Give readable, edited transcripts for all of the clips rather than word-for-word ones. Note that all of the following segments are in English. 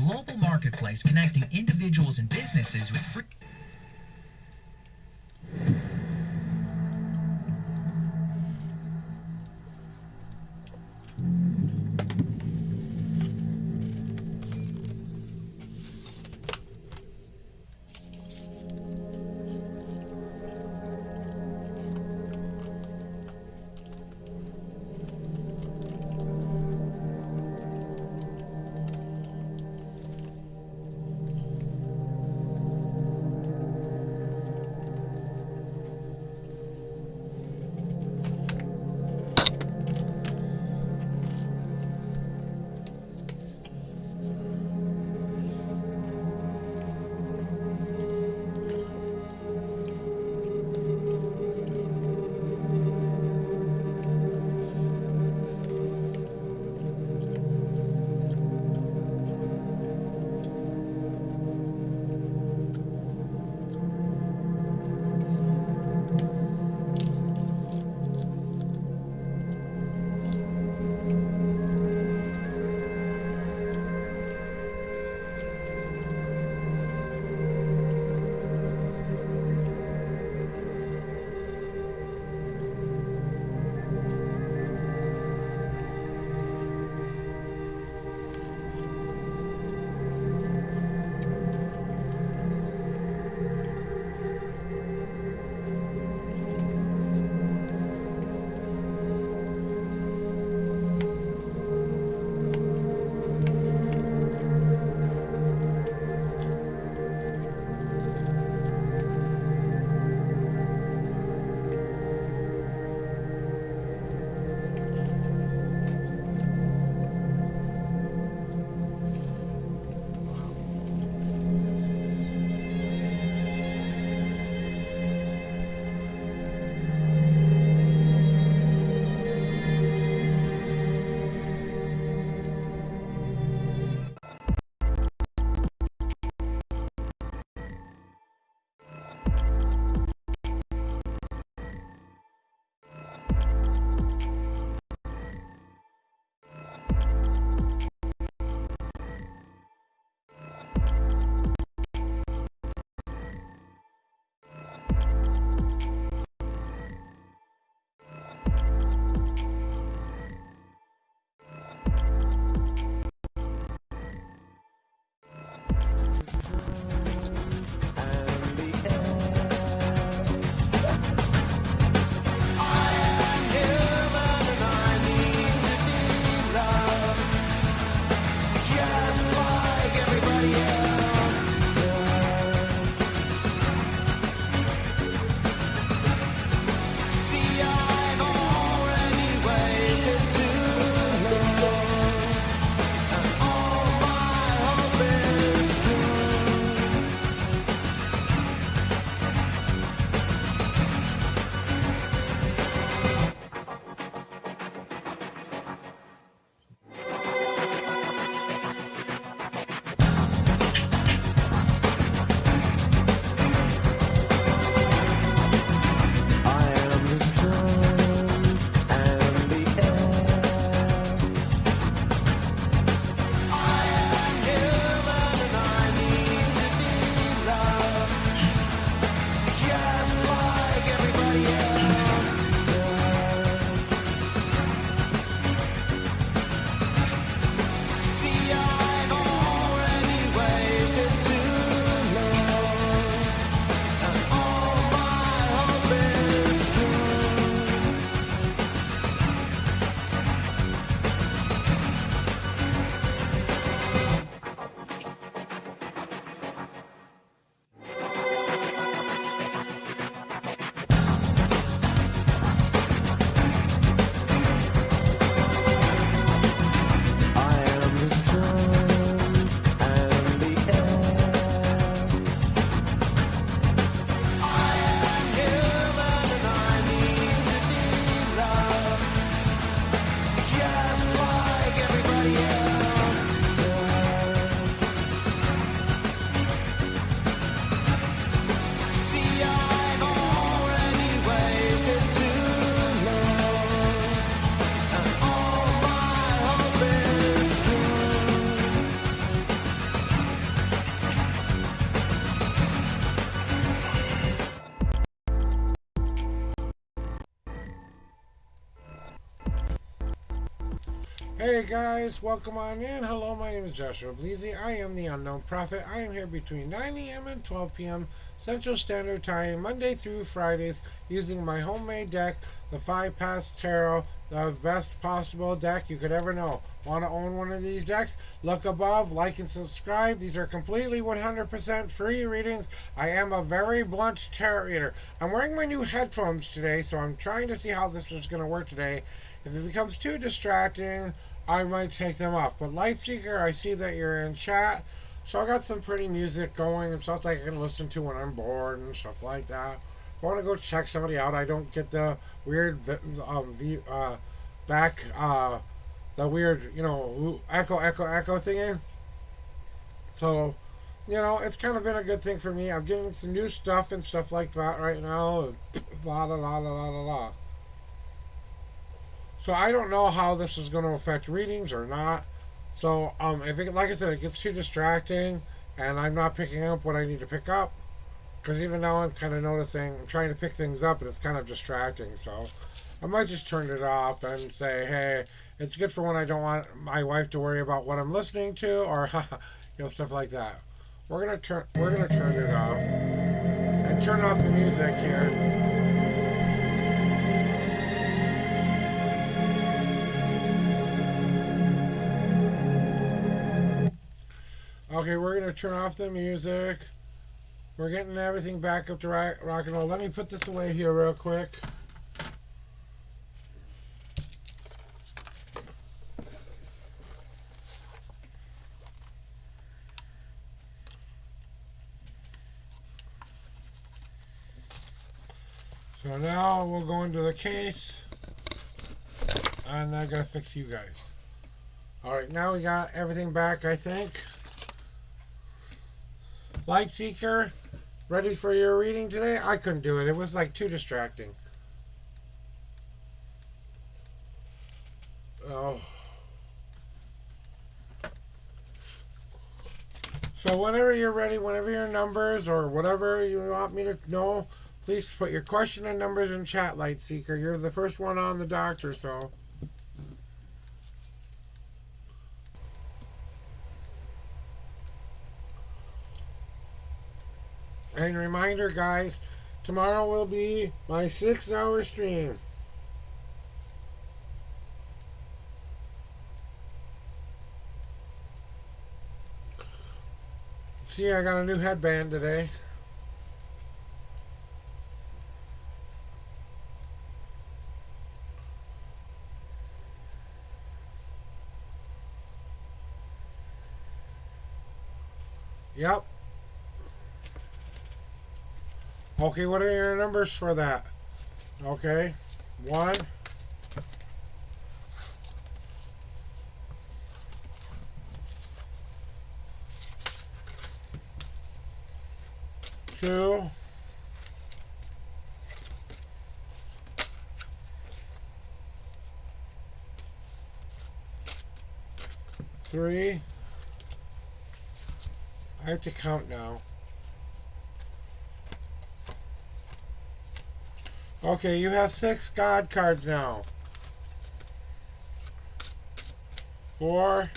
global marketplace connecting individuals and businesses with free. Hey guys, welcome on in. Hello, my name is Joshua Bleasy. I am the Unknown Prophet. I am here between 9 a.m. and 12 p.m. Central Standard Time, Monday through Fridays, using my homemade deck, the 5 Pass Tarot, the best possible deck you could ever know. Want to own one of these decks? Look above, like and subscribe. These are completely 100% free readings. I am a very blunt tarot reader. I'm wearing my new headphones today, so I'm trying to see how this is going to work today. If it becomes too distracting, I might take them off. But Lightseeker, I see that you're in chat. So I got some pretty music going and stuff that I can listen to when I'm bored and stuff like that. If I want to go check somebody out, I don't get the weird back, the weird, echo thingy. So, it's kind of been a good thing for me. I'm getting some new stuff and stuff like that right now. La la la la la la. So I don't know how this is going to affect readings or not. So if it, like I said, it gets too distracting and I'm not picking up what I need to pick up, because even now I'm kind of noticing I'm trying to pick things up and it's kind of distracting. So I might just turn it off and say, hey, it's good for when I don't want my wife to worry about what I'm listening to, or stuff like that. We're gonna turn it off and turn off the music here. Okay, we're going to turn off the music. We're getting everything back up to rock and roll. Let me put this away here real quick. So now we'll go into the case. And I got to fix you guys. Alright, now we got everything back, I think. Lightseeker, ready for your reading today? I couldn't do it. It was like too distracting. Oh. So whenever you're ready, whenever your numbers or whatever you want me to know, please put your question and numbers in chat, Lightseeker. You're the first one on the doctor, so. And reminder, guys, tomorrow will be my 6-hour stream. See, I got a new headband today. Yep. Okay, what are your numbers for that? Okay. 1, 2, 3. I have to count now. Okay, you have 6 God cards now. 4,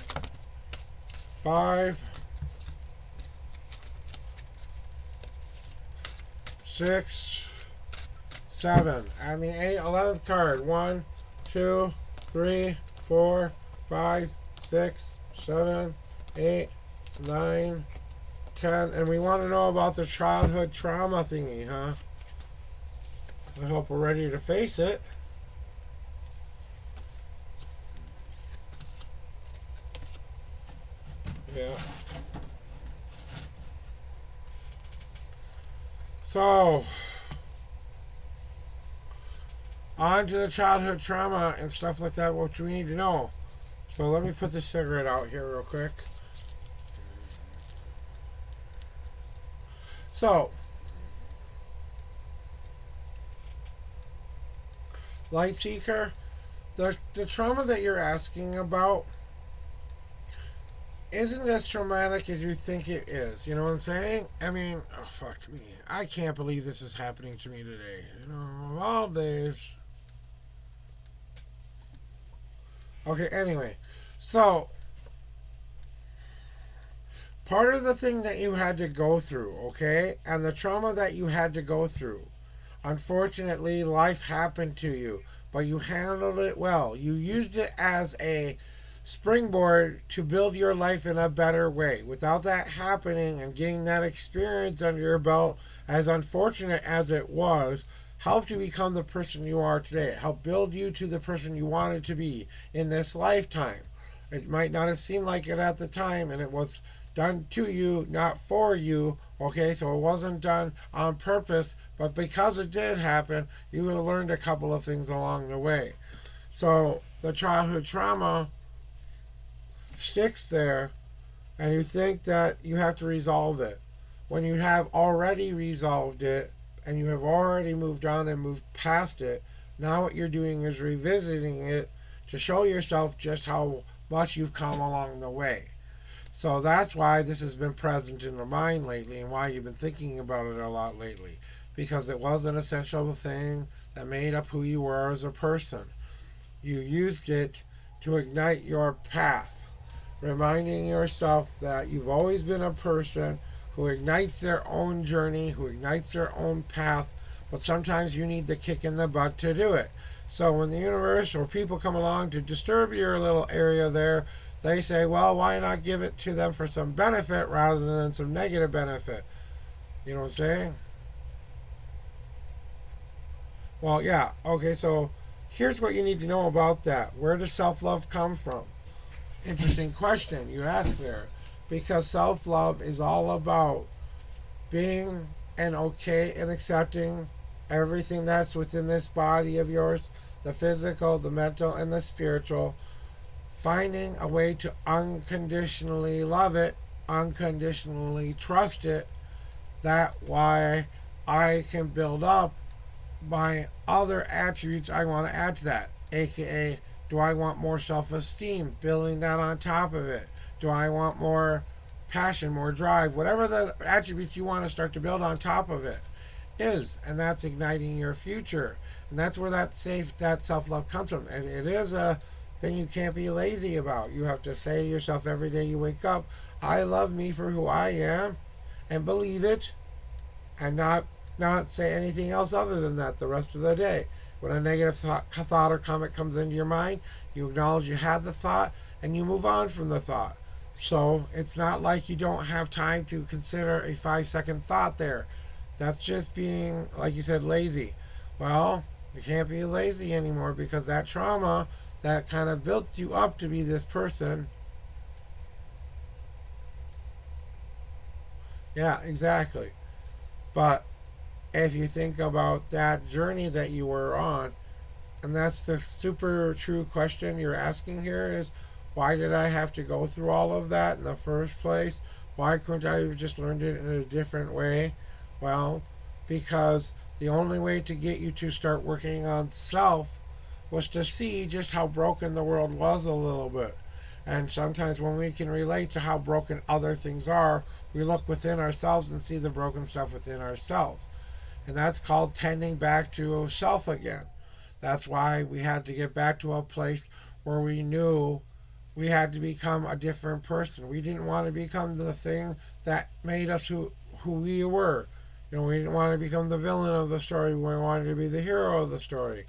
5, 6, 7. And the 11th card. 1, 2, 3, 4, 5, 6, 7, 8, 9, 10. And we want to know about the childhood trauma thingy, huh? I hope we're ready to face it. Yeah. So, on to the childhood trauma and stuff like that, what we need to know. So let me put this cigarette out here real quick. So, Lightseeker, the trauma that you're asking about isn't as traumatic as you think it is. You know what I'm saying? I mean, oh, fuck me. I can't believe this is happening to me today. Of all days. Okay, anyway. So, part of the thing that you had to go through, okay, and the trauma that you had to go through, unfortunately, life happened to you, but you handled it well. You used it as a springboard to build your life in a better way. Without that happening and getting that experience under your belt, as unfortunate as it was, helped you become the person you are today. It helped build you to the person you wanted to be in this lifetime. It might not have seemed like it at the time, and it was done to you, not for you. Okay, so it wasn't done on purpose, but because it did happen, you have learned a couple of things along the way. So the childhood trauma sticks there, and you think that you have to resolve it. When you have already resolved it, and you have already moved on and moved past it, now what you're doing is revisiting it to show yourself just how much you've come along the way. So that's why this has been present in your mind lately and why you've been thinking about it a lot lately. Because it was an essential thing that made up who you were as a person. You used it to ignite your path, reminding yourself that you've always been a person who ignites their own journey, who ignites their own path, but sometimes you need the kick in the butt to do it. So when the universe or people come along to disturb your little area there, they say, well, why not give it to them for some benefit rather than some negative benefit? You know what I'm saying? Well, yeah. Okay, so here's what you need to know about that. Where does self-love come from? Interesting question you asked there. Because self-love is all about being and okay and accepting everything that's within this body of yours, the physical, the mental, and the spiritual. Finding a way to unconditionally love it, unconditionally trust it. That why I can build up my other attributes I want to add to that. AKA, do I want more self-esteem? Building that on top of it. Do I want more passion, more drive? Whatever the attributes you want to start to build on top of it is. And that's igniting your future. And that's where that self-love comes from. And it is a thing you can't be lazy about. You have to say to yourself every day you wake up, I love me for who I am, and believe it, and not say anything else other than that the rest of the day. When a negative thought or comment comes into your mind, you acknowledge you had the thought and you move on from the thought. So it's not like you don't have time to consider a 5-second thought there. That's just being, like you said, lazy. Well, you can't be lazy anymore because that trauma that kind of built you up to be this person. Yeah, exactly. But if you think about that journey that you were on, and that's the super true question you're asking here is, why did I have to go through all of that in the first place? Why couldn't I have just learned it in a different way? Well, because the only way to get you to start working on self was to see just how broken the world was a little bit. And sometimes when we can relate to how broken other things are, we look within ourselves and see the broken stuff within ourselves. And that's called tending back to self again. That's why we had to get back to a place where we knew we had to become a different person. We didn't want to become the thing that made us who we were. You know, we didn't want to become the villain of the story. We wanted to be the hero of the story.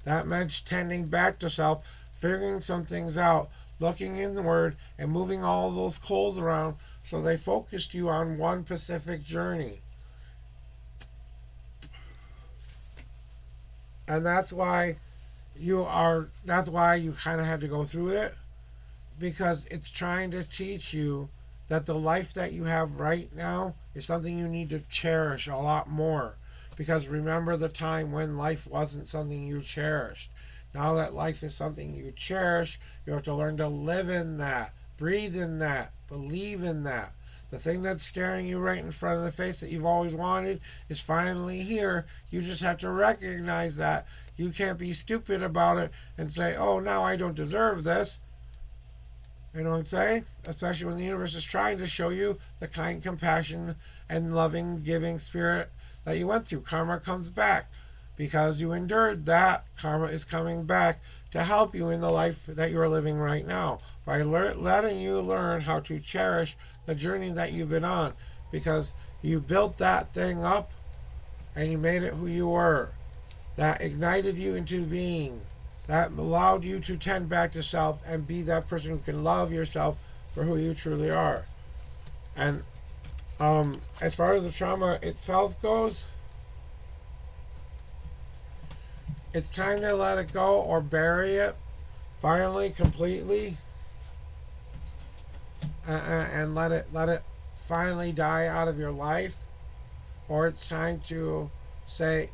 That meant tending back to self, figuring some things out, looking inward, and moving all those coals around so they focused you on one specific journey. And that's why you kind of had to go through it, because it's trying to teach you that the life that you have right now is something you need to cherish a lot more. Because remember the time when life wasn't something you cherished. Now that life is something you cherish, you have to learn to live in that, breathe in that, believe in that. The thing that's staring you right in front of the face that you've always wanted is finally here. You just have to recognize that. You can't be stupid about it and say, oh, now I don't deserve this. You know what I'm saying? Especially when the universe is trying to show you the kind, compassion, and loving, giving spirit that you went through. Karma comes back. Because you endured that, karma is coming back to help you in the life that you're living right now. by letting you learn how to cherish the journey that you've been on, because you built that thing up and you made it who you were. That ignited you into being. That allowed you to tend back to self and be that person who can love yourself for who you truly are. And as far as the trauma itself goes, it's time to let it go or bury it finally, completely, and let it finally die out of your life. Or it's time to say,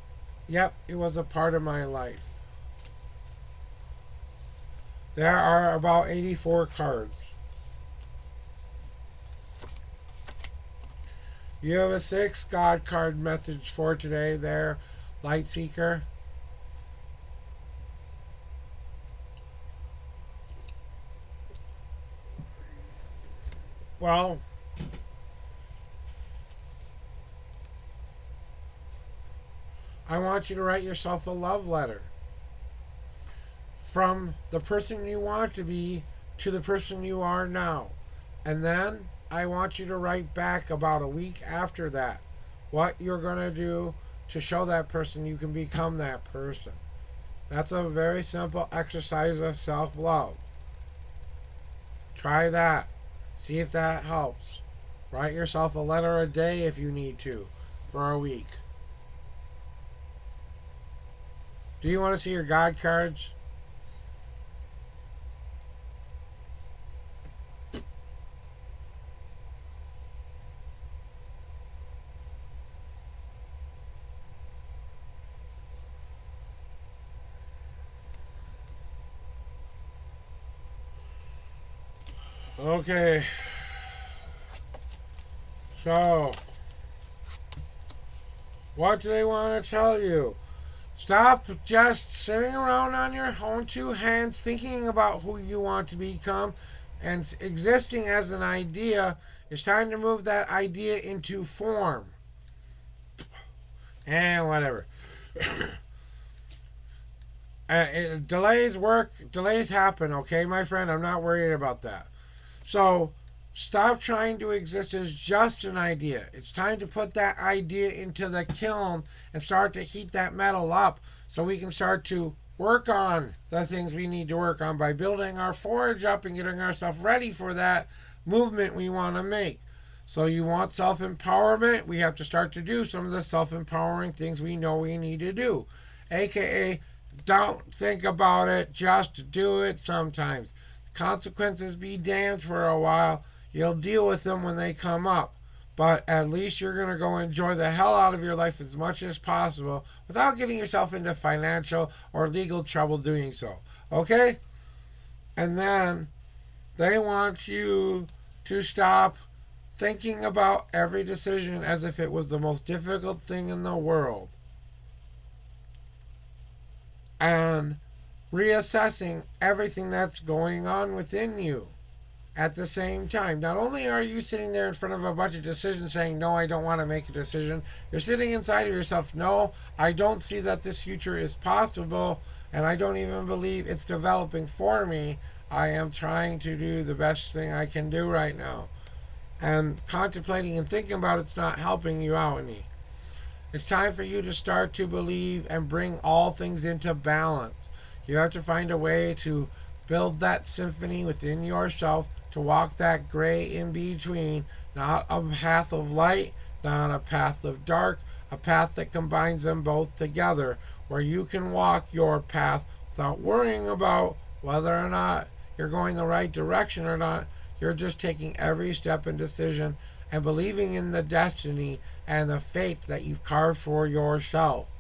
yep, it was a part of my life. There are about 84 cards. You have a 6 God card message for today there, Light Seeker. Well, I want you to write yourself a love letter. From the person you want to be to the person you are now. And then I want you to write back about a week after that what you're going to do to show that person you can become that person. That's a very simple exercise of self-love. Try that. See if that helps. Write yourself a letter a day if you need to for a week. Do you want to see your God cards? Okay. So, what do they want to tell you? Stop just sitting around on your own 2 hands thinking about who you want to become and existing as an idea. It's time to move that idea into form. And whatever. Delays work, delays happen, okay, my friend? I'm not worried about that. So, stop trying to exist as just an idea. It's time to put that idea into the kiln and start to heat that metal up so we can start to work on the things we need to work on by building our forge up and getting ourselves ready for that movement we want to make. So you want self-empowerment? We have to start to do some of the self-empowering things we know we need to do. AKA, don't think about it, just do it sometimes. Consequences be damned for a while. You'll deal with them when they come up. But at least you're going to go enjoy the hell out of your life as much as possible without getting yourself into financial or legal trouble doing so. Okay? And then they want you to stop thinking about every decision as if it was the most difficult thing in the world. And reassessing everything that's going on within you at the same time. Not only are you sitting there in front of a bunch of decisions saying, no, I don't want to make a decision, you're sitting inside of yourself, no, I don't see that this future is possible, and I don't even believe it's developing for me. I am trying to do the best thing I can do right now. And contemplating and thinking about it's not helping you out any. It's time for you to start to believe and bring all things into balance. You have to find a way to build that symphony within yourself, to walk that gray in between, not a path of light, not a path of dark, a path that combines them both together, where you can walk your path without worrying about whether or not you're going the right direction or not. You're just taking every step and decision and believing in the destiny and the fate that you've carved for yourself.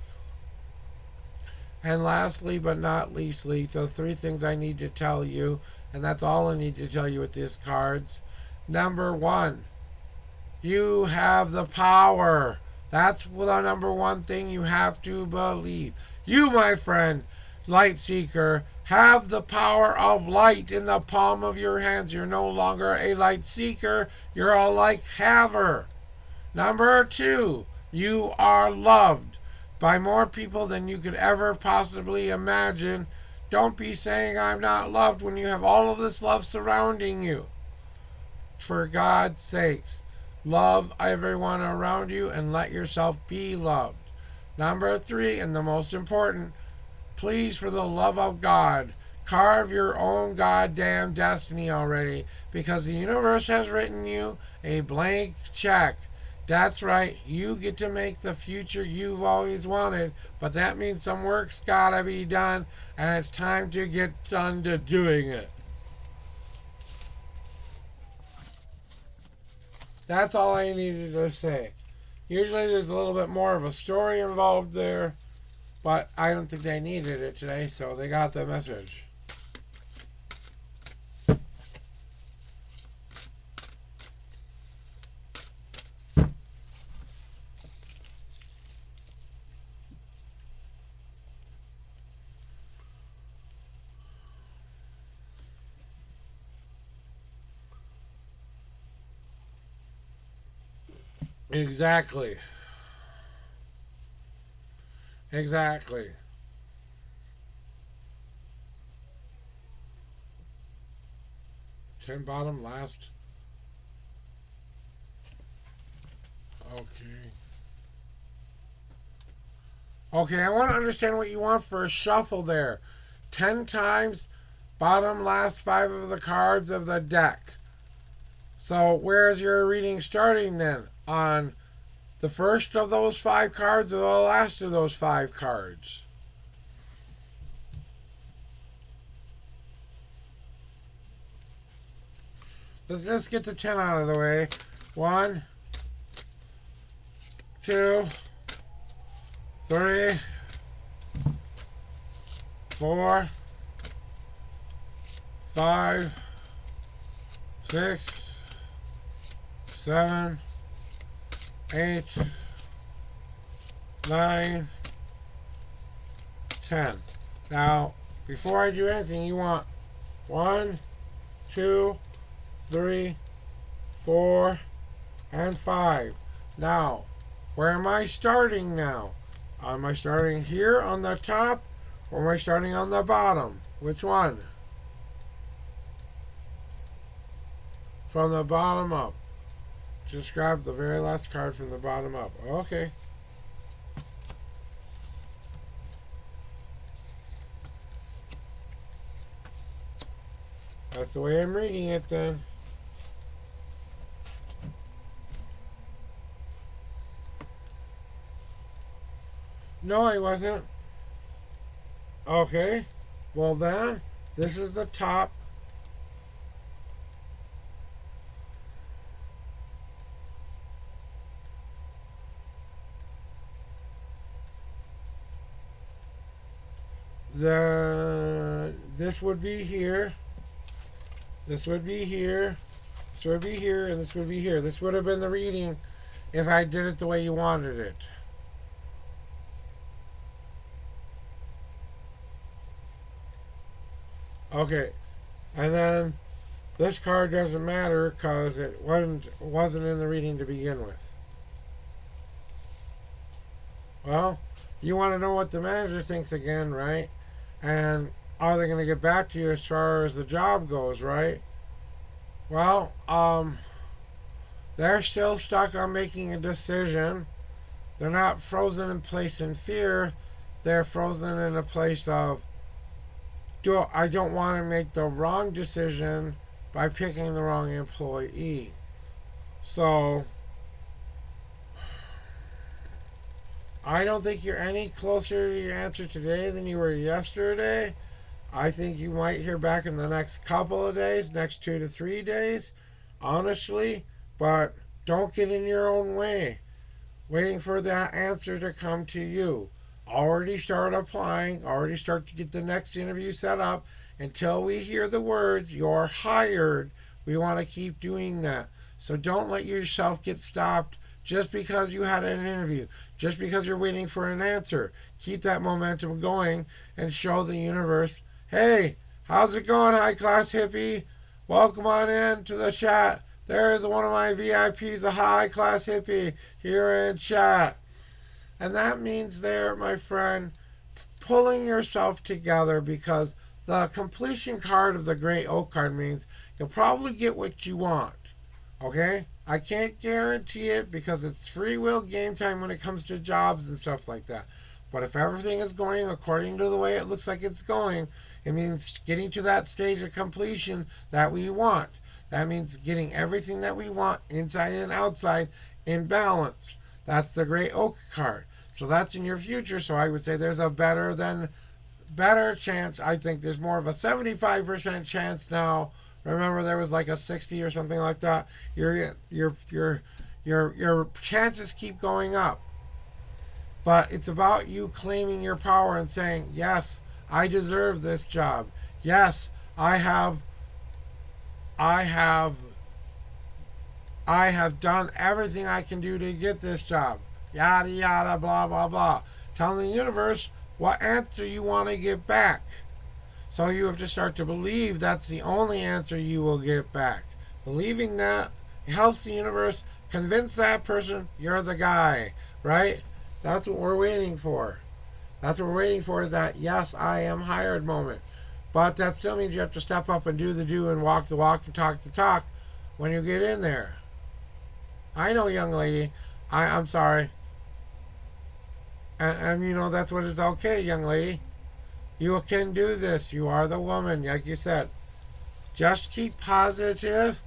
And lastly but not leastly, the 3 things I need to tell you, and that's all I need to tell you with these cards. Number 1, you have the power. That's the number 1 thing you have to believe. You, my friend, light seeker, have the power of light in the palm of your hands. You're no longer a light seeker, you're a light haver. Number 2, you are loved by more people than you could ever possibly imagine. Don't be saying I'm not loved when you have all of this love surrounding you. For God's sakes, love everyone around you and let yourself be loved. Number 3, and the most important, please, for the love of God, carve your own goddamn destiny already, because the universe has written you a blank check. That's right, you get to make the future you've always wanted, but that means some work's gotta be done, and it's time to get done to doing it. That's all I needed to say. Usually there's a little bit more of a story involved there, but I don't think they needed it today, so they got the message. Exactly. Exactly. 10 bottom last. Okay. Okay, I want to understand what you want for a shuffle there. 10 times bottom last 5 of the cards of the deck. So where's your reading starting then? On the first of those 5 cards or the last of those 5 cards? Let's get the 10 out of the way. 1, 2, 3, 4, 5, 6, 7, 8, 9, 10. Now, before I do anything, you want 1, 2, 3, 4, and 5. Now, where am I starting now? Am I starting here on the top, or am I starting on the bottom? Which one? From the bottom up. Just grab the very last card from the bottom up. Okay. That's the way I'm reading it then. No, I wasn't. Okay. Well then, this is the top. This would be here. This would be here. This would be here, and this would be here. This would have been the reading if I did it the way you wanted it. Okay, and then this card doesn't matter because it wasn't in the reading to begin with. Well, you want to know what the manager thinks again, right? And are they going to get back to you as far as the job goes, right? Well, they're still stuck on making a decision. They're not frozen in place in fear. They're frozen in a place of, I don't want to make the wrong decision by picking the wrong employee. So, I don't think you're any closer to your answer today than you were yesterday. I think you might hear back in the next couple of days, next 2 to 3 days, honestly. But don't get in your own way, waiting for that answer to come to you. Already start applying, already start to get the next interview set up. Until we hear the words, "you're hired," we want to keep doing that. So don't let yourself get stopped just because you had an interview, just because you're waiting for an answer. Keep that momentum going and show the universe, hey, how's it going, high class hippie? Welcome on in to the chat. There is one of my VIPs, the high class hippie, here in chat. And that means there, my friend, pulling yourself together, because the completion card of the Great Oak card means you'll probably get what you want. Okay? I can't guarantee it because it's free will game time when it comes to jobs and stuff like that. But if everything is going according to the way it looks like it's going, it means getting to that stage of completion that we want. That means getting everything that we want, inside and outside, in balance. That's the Great Oak card. So that's in your future. So I would say there's a better chance. I think there's more of a 75% chance now. Remember, there was like a 60 or something like that. Your chances keep going up. But it's about you claiming your power and saying, yes, I deserve this job. Yes, I have done everything I can do to get this job. Yada, yada, blah, blah, blah. Telling the universe what answer you want to get back. So you have to start to believe that's the only answer you will get back. Believing that helps the universe convince that person you're the guy, right? That's what we're waiting for. That's what we're waiting for, is that yes, I am hired moment. But that still means you have to step up and do the do and walk the walk and talk the talk when you get in there. I know, young lady. I'm sorry. And you know, that's what it's okay, young lady. You can do this. You are the woman, like you said. Just keep positive.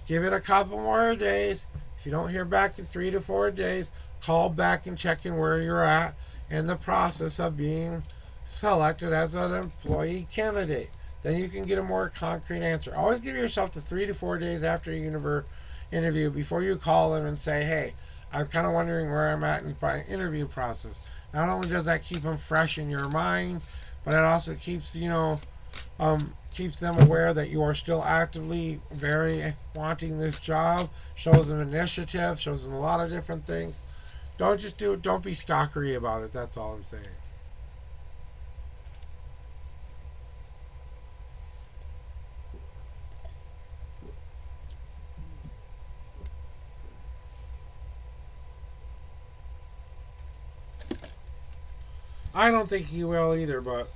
Give it a couple more days. If you don't hear back in 3 to 4 days, call back and check in where you're at in the process of being selected as an employee candidate. Then you can get a more concrete answer. Always give yourself the 3 to 4 days after your interview before you call them and say, hey, I'm kind of wondering where I'm at in my interview process. Not only does that keep them fresh in your mind, but it also keeps, keeps them aware that you are still actively very wanting this job, shows them initiative, shows them a lot of different things. Don't just do it. Don't be stalkery about it. That's all I'm saying. I don't think he will either, but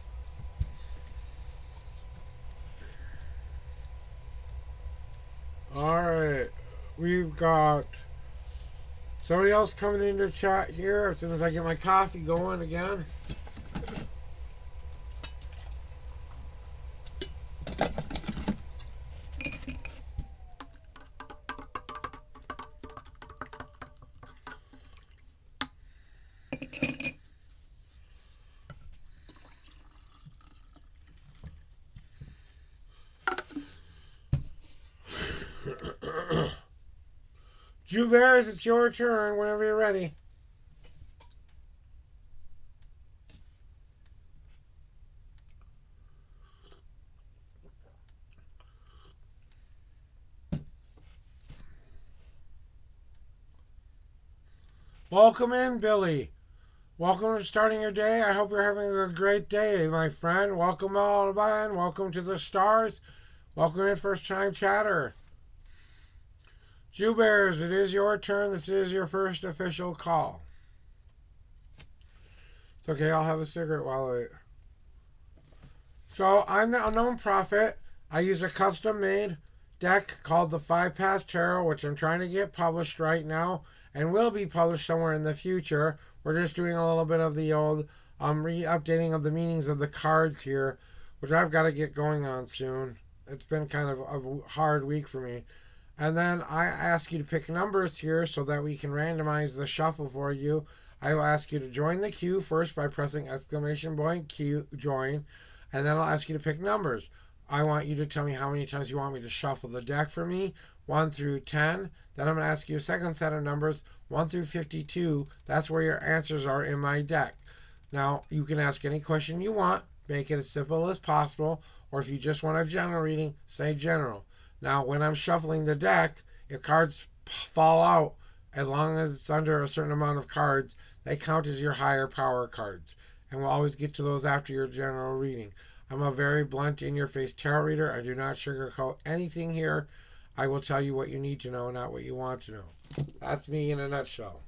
alright. We've got somebody else coming into chat here as soon as I get my coffee going again. Jew Bears, it's your turn whenever you're ready. Welcome in, Billy. Welcome to starting your day. I hope you're having a great day, my friend. Welcome all aboard. Welcome to the stars. Welcome in, first time chatter. Jew Bears, it is your turn. This is your first official call. It's okay, I'll have a cigarette while I wait. So, I'm the Unknown Prophet. I use a custom-made deck called the 5-Pass Tarot, which I'm trying to get published right now and will be published somewhere in the future. We're just doing a little bit of the old re-updating of the meanings of the cards here, which I've got to get going on soon. It's been kind of a hard week for me. And then I ask you to pick numbers here so that we can randomize the shuffle for you. I will ask you to join the queue first by pressing exclamation point queue join. And then I'll ask you to pick numbers. I want you to tell me how many times you want me to shuffle the deck for me. 1 through 10. Then I'm going to ask you a second set of numbers. 1 through 52. That's where your answers are in my deck. Now, you can ask any question you want. Make it as simple as possible. Or if you just want a general reading, say general. Now, when I'm shuffling the deck, if cards fall out, as long as it's under a certain amount of cards, they count as your higher power cards. And we'll always get to those after your general reading. I'm a very blunt, in-your-face tarot reader. I do not sugarcoat anything here. I will tell you what you need to know, not what you want to know. That's me in a nutshell.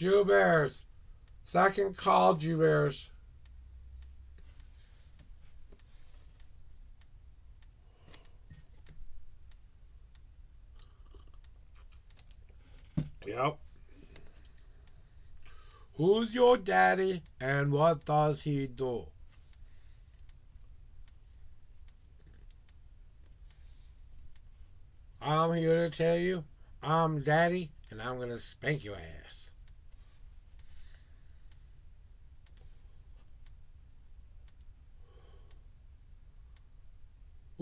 Jew Bears. Second call, Jew Bears. Yep. Who's your daddy and what does he do? I'm here to tell you, I'm daddy and I'm gonna spank your ass.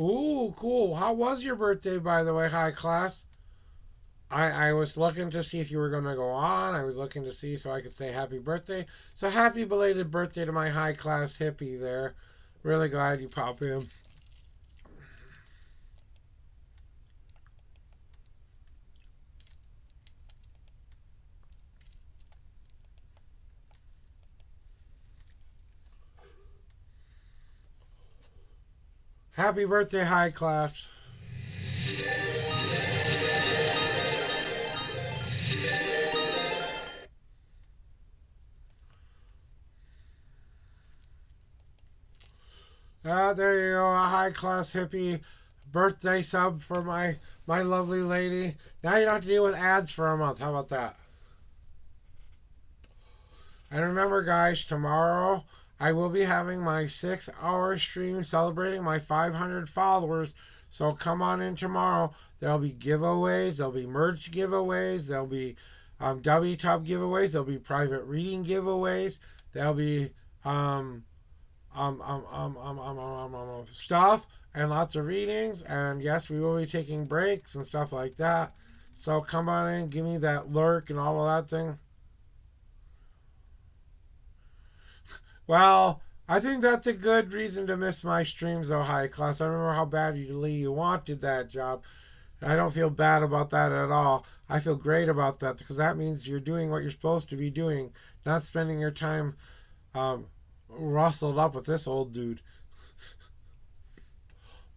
Ooh, cool. How was your birthday, by the way, high class? I was looking to see if you were going to go on. I was looking to see so I could say happy birthday. So happy belated birthday to my high class hippie there. Really glad you popped in. Happy birthday, high class. There you go, a high class hippie birthday sub for my lovely lady. Now you don't have to deal with ads for a month. How about that? And remember, guys, tomorrow I will be having my 6-hour stream celebrating my 500 followers. So come on in tomorrow. There'll be giveaways. There'll be merch giveaways. There'll be W-Tub giveaways. There'll be private reading giveaways. There'll be stuff and lots of readings. And yes, we will be taking breaks and stuff like that. So come on in, give me that lurk and all of that thing. Well, I think that's a good reason to miss my streams, though, high class. I remember how badly you wanted that job. I don't feel bad about that at all. I feel great about that because that means you're doing what you're supposed to be doing, not spending your time rustled up with this old dude.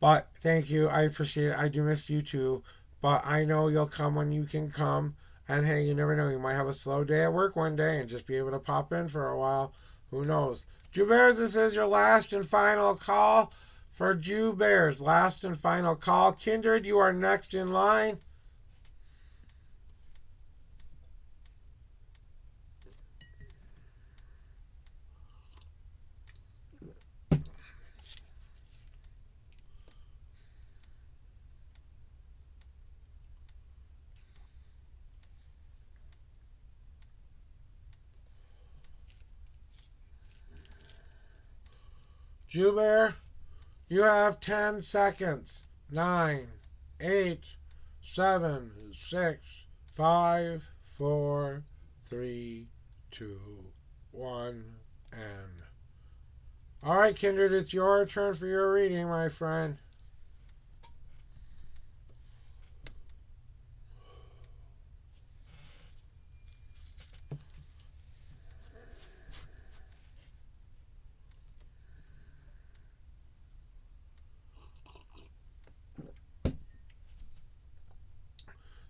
But thank you. I appreciate it. I do miss you too. But I know you'll come when you can come. And hey, you never know. You might have a slow day at work one day and just be able to pop in for a while. Who knows? Jew Bears, this is your last and final call for Jew Bears. Last and final call. Kindred, you are next in line. Jew Bear, you have 10 seconds. 9, 8, 7, 6, 5, 4, 3, 2, 1, and. All right, Kindred, it's your turn for your reading, my friend.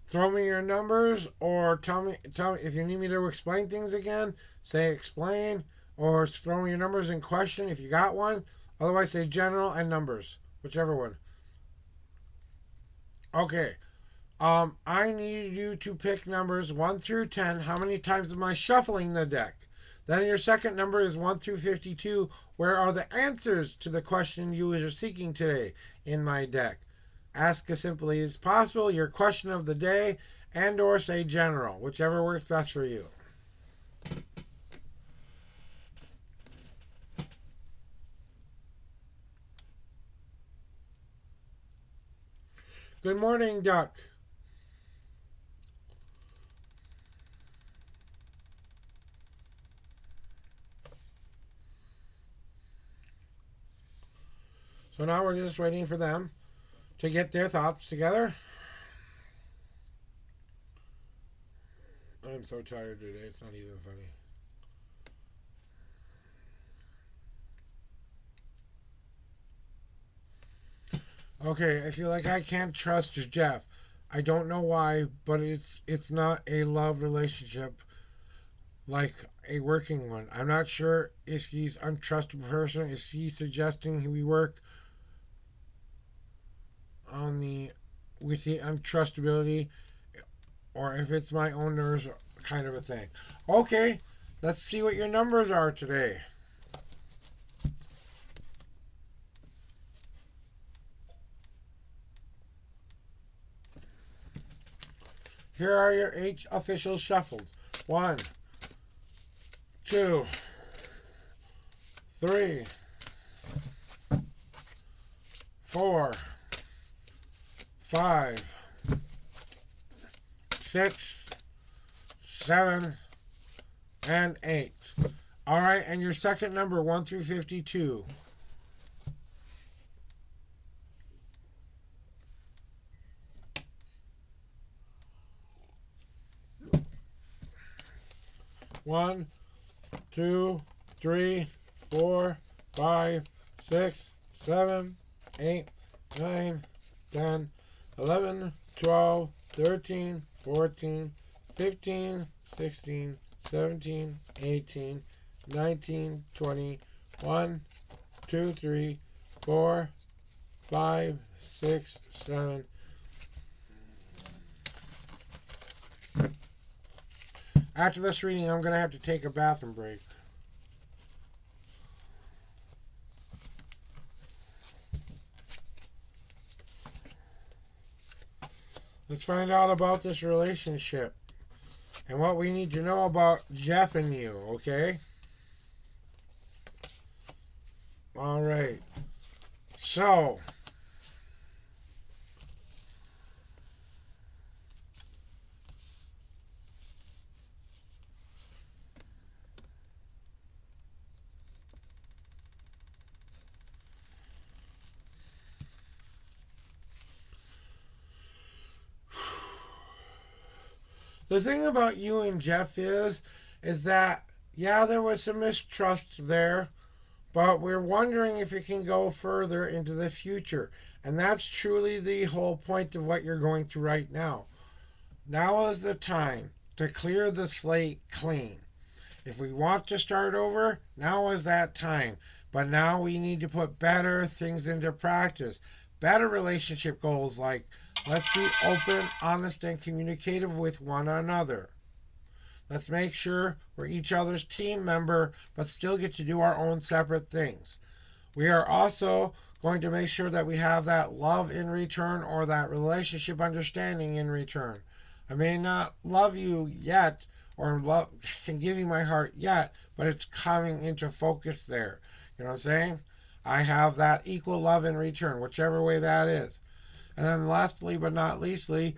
Throw me your numbers or tell me if you need me to explain things again, say explain, or throw me your numbers in question if you got one. Otherwise, say general and numbers, whichever one. Okay. I need you to pick numbers 1 through 10. How many times am I shuffling the deck? Then your second number is 1 through 52. Where are the answers to the question you are seeking today in my deck? Ask as simply as possible your question of the day and or say general, whichever works best for you. Good morning, Duck. So now we're just waiting for them to get their thoughts together. I'm so tired today, it's not even funny. Okay, I feel like I can't trust Jeff. I don't know why, but it's not a love relationship. like a working one. I'm not sure if he's untrustable person. Is he suggesting we work on the with the untrustability, or if it's my own nerves kind of a thing? Okay, let's see what your numbers are today. Here are your 8 official shuffles. 1, 2, 3, 4, 5, 6, 7, and 8. All right, and your second number, 1 through 52. 1, 2, 3, 4, 5, 6, 7, 8, 9, 10, 11, 12, 13, 14, 15, 16, 17, 18, 19, 20, 1, 2, 3, 4, 5, 6, 7. After this reading, I'm going to have to take a bathroom break. Let's find out about this relationship and what we need to know about Jeff and you, okay? All right. So, the thing about you and Jeff is that, yeah, there was some mistrust there, but we're wondering if it can go further into the future. And that's truly the whole point of what you're going through right now. Now is the time to clear the slate clean. If we want to start over, now is that time. But now we need to put better things into practice. Better relationship goals like let's be open, honest, and communicative with one another. Let's make sure we're each other's team member, but still get to do our own separate things. We are also going to make sure that we have that love in return or that relationship understanding in return. I may not love you yet or can give you my heart yet, but it's coming into focus there. You know what I'm saying? I have that equal love in return, whichever way that is. And then lastly but not leastly,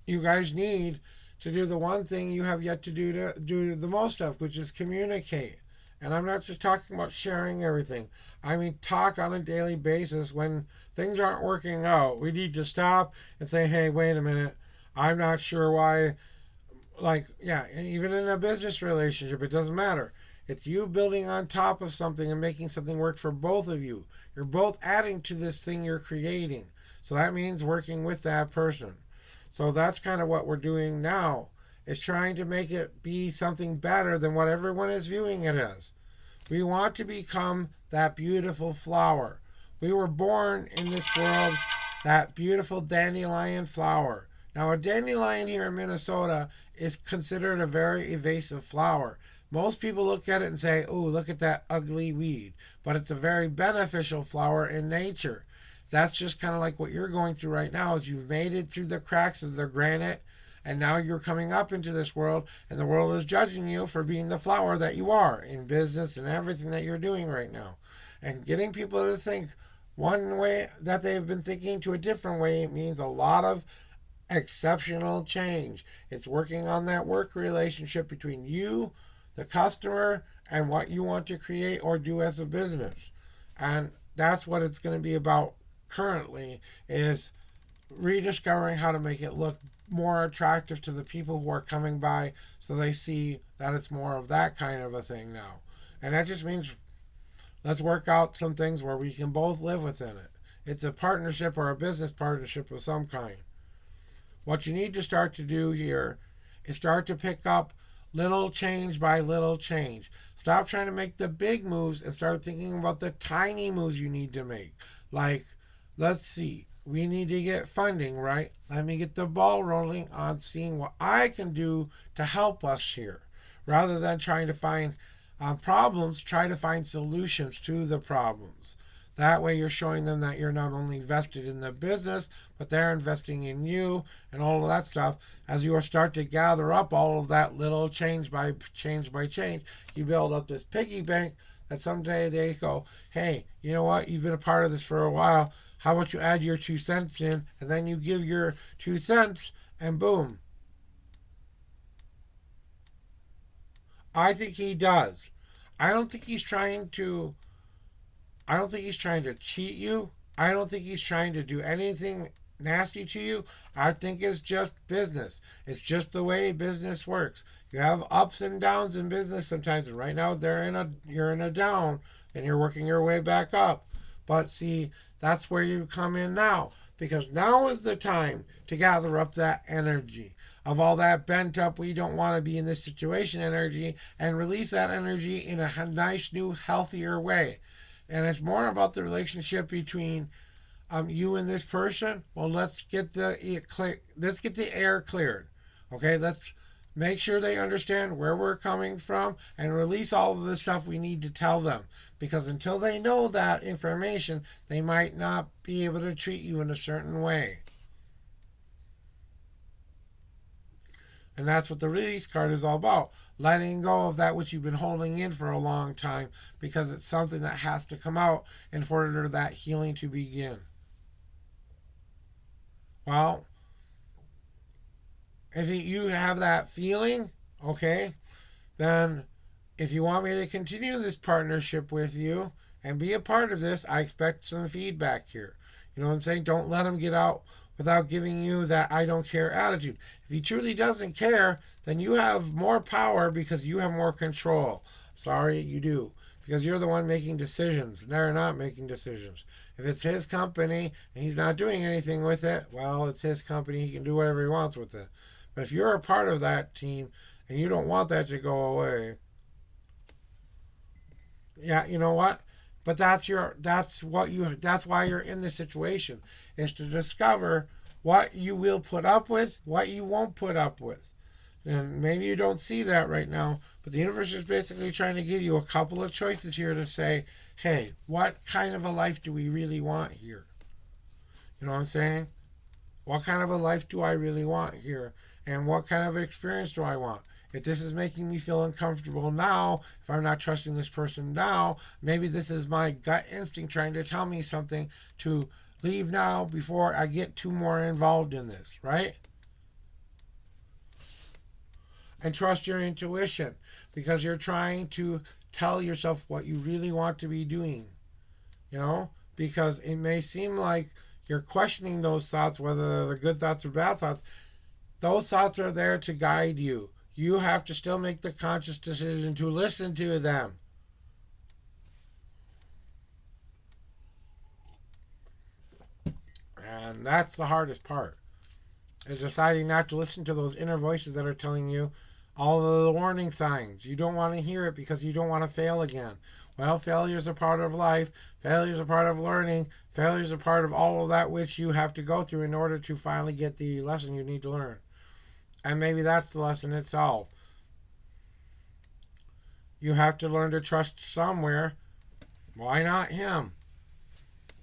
you guys need to do the one thing you have yet to do the most of, which is communicate. And I'm not just talking about sharing everything. I mean, talk on a daily basis. When things aren't working out, we need to stop and say, hey, wait a minute. I'm not sure why. Like, yeah, even in a business relationship, it doesn't matter. It's you building on top of something and making something work for both of you. You're both adding to this thing you're creating. So that means working with that person. So that's kind of what we're doing now. Is trying to make it be something better than what everyone is viewing it as. We want to become that beautiful flower. We were born in this world that beautiful dandelion flower. Now, a dandelion here in Minnesota is considered a very evasive flower. Most people look at it and say, oh, look at that ugly weed. But it's a very beneficial flower in nature. That's just kind of like what you're going through right now is you've made it through the cracks of the granite, and now you're coming up into this world, and the world is judging you for being the flower that you are in business and everything that you're doing right now. And getting people to think one way that they've been thinking to a different way means a lot of exceptional change. It's working on that work relationship between you, the customer, and what you want to create or do as a business. And that's what it's going to be about currently, is rediscovering how to make it look more attractive to the people who are coming by so they see that it's more of that kind of a thing now. And that just means let's work out some things where we can both live within it. It's a partnership or a business partnership of some kind. What you need to start to do here is start to pick up little change by little change. Stop trying to make the big moves and start thinking about the tiny moves you need to make. Like, let's see, we need to get funding, right? Let me get the ball rolling on seeing what I can do to help us here. Rather than trying to find problems, try to find solutions to the problems. That way, you're showing them that you're not only invested in the business, but they're investing in you and all of that stuff. As you start to gather up all of that little change by change by change, you build up this piggy bank that someday they go, hey, you know what? You've been a part of this for a while. How about you add your 2 cents in, and then you give your 2 cents, and boom. I think he does. I don't think he's trying to I don't think he's trying to cheat you. I don't think he's trying to do anything nasty to you. I think it's just business. It's just the way business works. You have ups and downs in business sometimes, and right now you're in a down and you're working your way back up. But see, that's where you come in now, because now is the time to gather up that energy of all that bent up, we don't want to be in this situation energy, and release that energy in a nice, new, healthier way. And it's more about the relationship between you and this person. Well, let's get the air cleared. Okay, let's make sure they understand where we're coming from and release all of the stuff we need to tell them. Because until they know that information, they might not be able to treat you in a certain way. And that's what the release card is all about. Letting go of that which you've been holding in for a long time, because it's something that has to come out in order for that healing to begin. Well, if you have that feeling, okay, then if you want me to continue this partnership with you and be a part of this, I expect some feedback here. You know what I'm saying? Don't let him get out without giving you that I don't care attitude. If he truly doesn't care, then you have more power because you have more control. Sorry, you do. Because you're the one making decisions. They're not making decisions. If it's his company and he's not doing anything with it, well, it's his company. He can do whatever he wants with it. But if you're a part of that team and you don't want that to go away, yeah, you know what? But that's why you're in this situation, is to discover what you will put up with, what you won't put up with. And maybe you don't see that right now, but the universe is basically trying to give you a couple of choices here to say, hey, what kind of a life do we really want here? You know what I'm saying? What kind of a life do I really want here? And what kind of experience do I want? If this is making me feel uncomfortable now, if I'm not trusting this person now, maybe this is my gut instinct trying to tell me something to leave now before I get too more involved in this, right? And trust your intuition, because you're trying to tell yourself what you really want to be doing, you know? Because it may seem like you're questioning those thoughts, whether they're good thoughts or bad thoughts. Those thoughts are there to guide you. You have to still make the conscious decision to listen to them. And that's the hardest part, is deciding not to listen to those inner voices that are telling you all of the warning signs. You don't want to hear it because you don't want to fail again. Well, failure is a part of life. Failure is a part of learning. Failure is a part of all of that which you have to go through in order to finally get the lesson you need to learn. And maybe that's the lesson itself. You have to learn to trust somewhere. Why not him?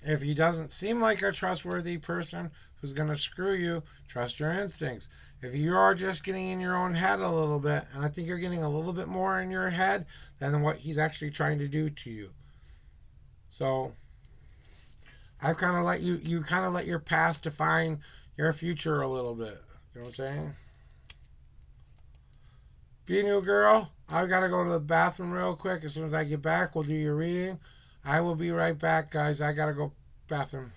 If he doesn't seem like a trustworthy person who's going to screw you, trust your instincts. If you are just getting in your own head a little bit, and I think you're getting a little bit more in your head than what he's actually trying to do to you. So I've kind of let you kind of let your past define your future a little bit. You know what I'm saying? Be a new girl. I've got to go to the bathroom real quick. As soon as I get back, we'll do your reading. I will be right back, guys. I got to go bathroom.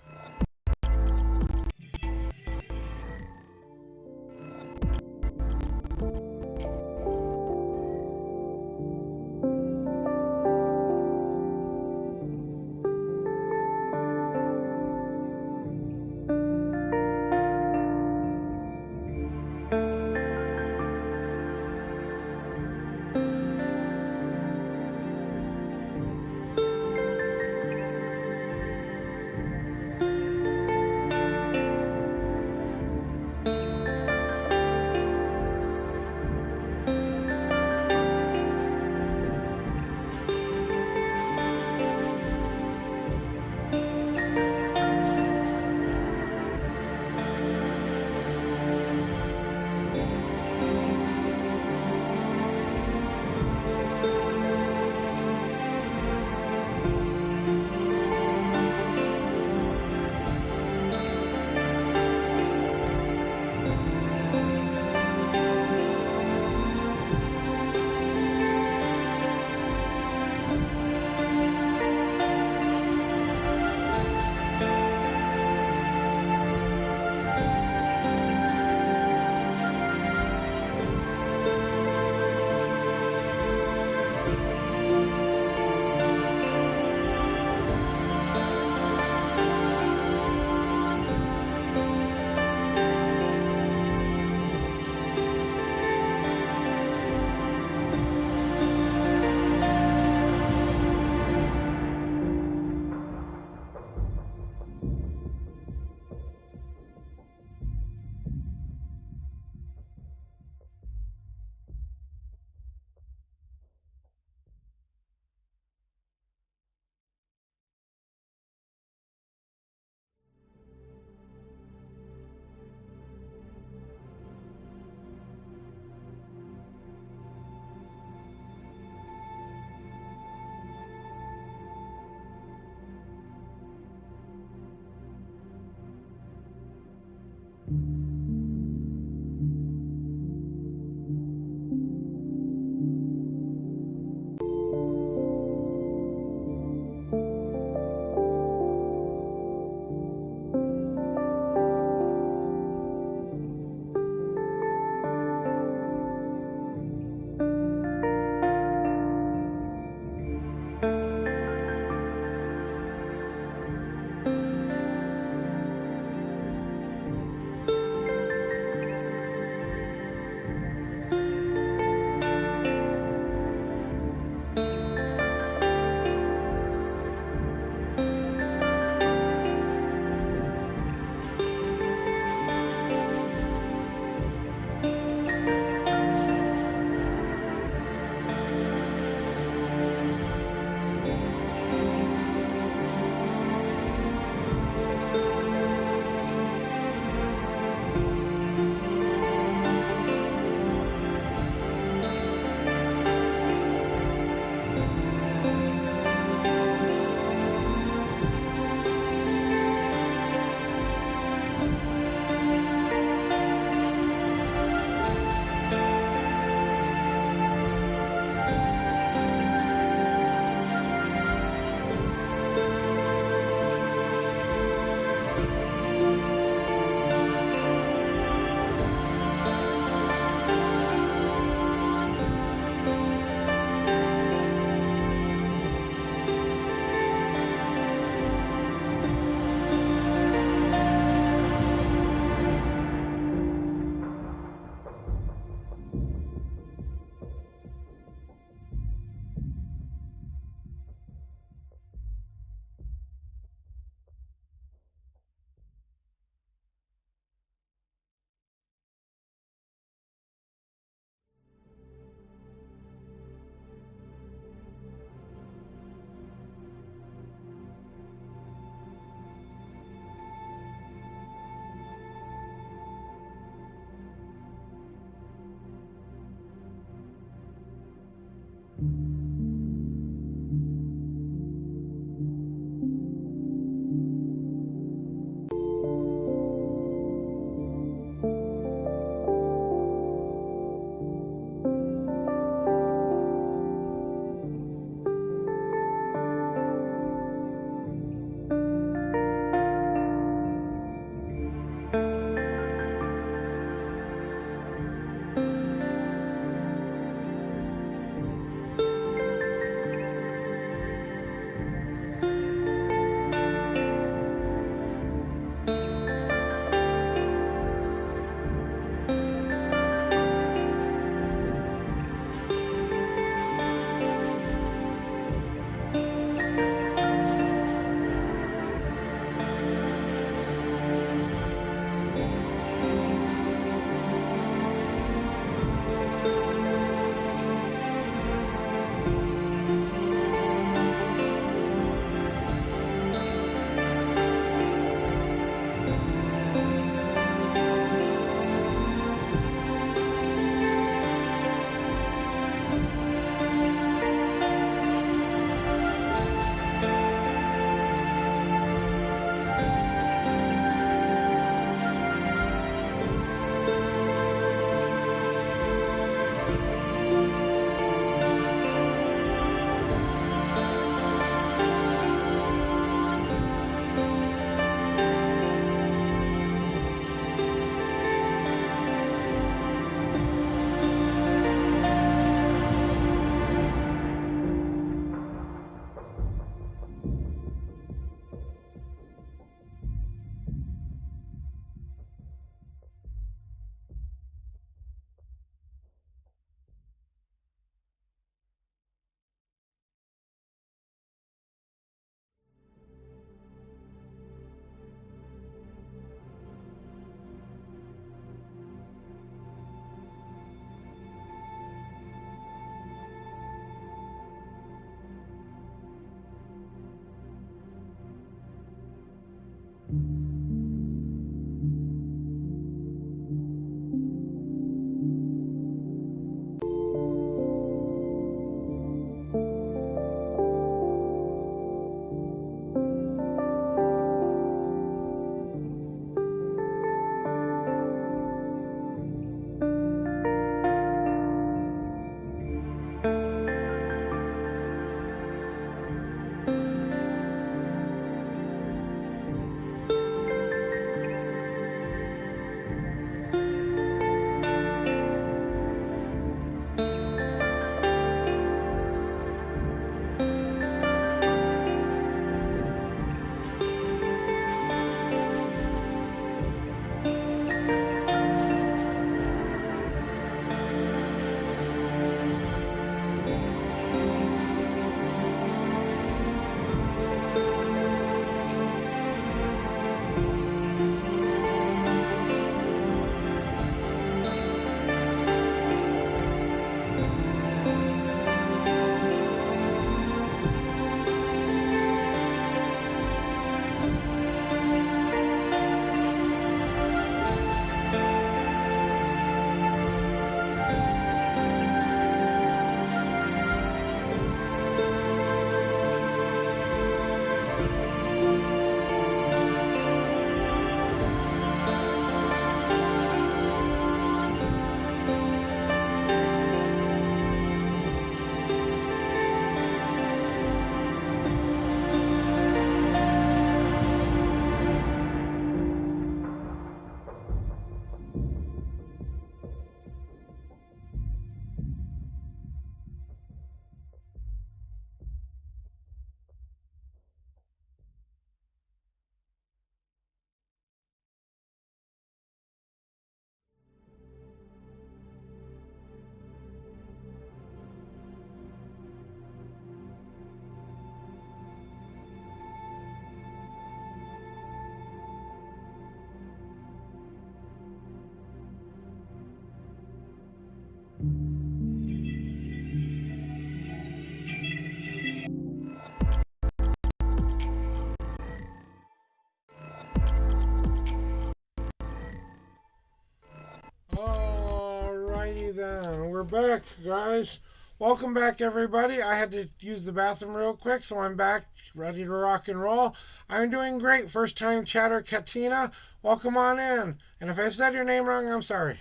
And we're back, guys. Welcome back, everybody. I had to use the bathroom real quick, so I'm back, ready to rock and roll. I'm doing great. First time chatter, Katina. Welcome on in. And if I said your name wrong, I'm sorry.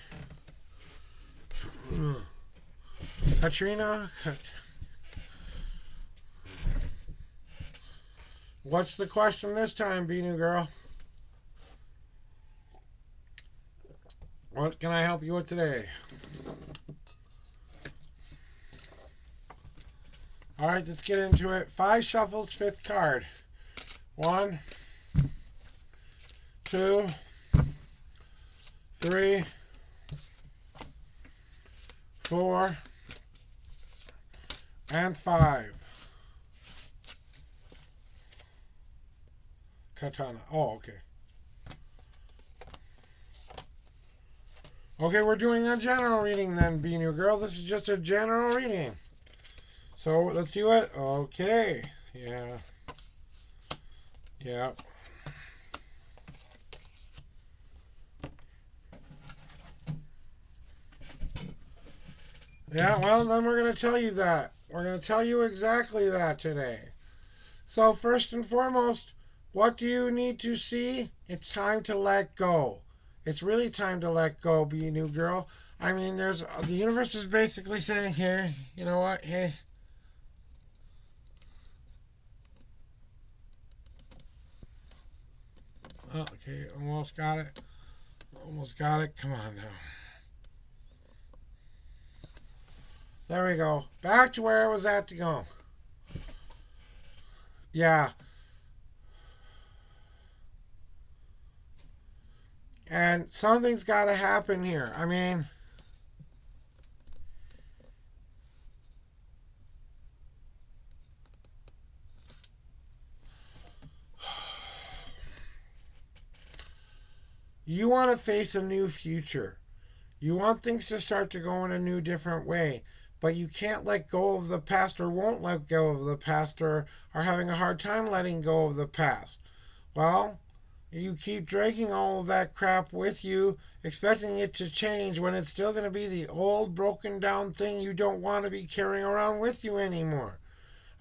Katrina. What's the question this time, Be-New Girl? What can I help you with today? All right, let's get into it. 5 shuffles, 5th card. 1, 2, 3, 4, and 5. Katana. Oh, okay. Okay, we're doing a general reading then, Be-New Girl. This is just a general reading. So, let's do it. Okay. Yeah. Yeah. Yeah, well, then we're going to tell you that. We're going to tell you exactly that today. So, first and foremost, what do you need to see? It's time to let go. It's really time to let go, Be-New Girl. I mean, the universe is basically saying, here, you know what, hey. Oh, okay, almost got it. Almost got it. Come on now. There we go. Back to where I was at to go. Yeah. And something's got to happen here. I mean, you want to face a new future. You want things to start to go in a new, different way. But you can't let go of the past, or won't let go of the past, or are having a hard time letting go of the past. Well, you keep dragging all of that crap with you, expecting it to change when it's still going to be the old, broken down thing you don't want to be carrying around with you anymore.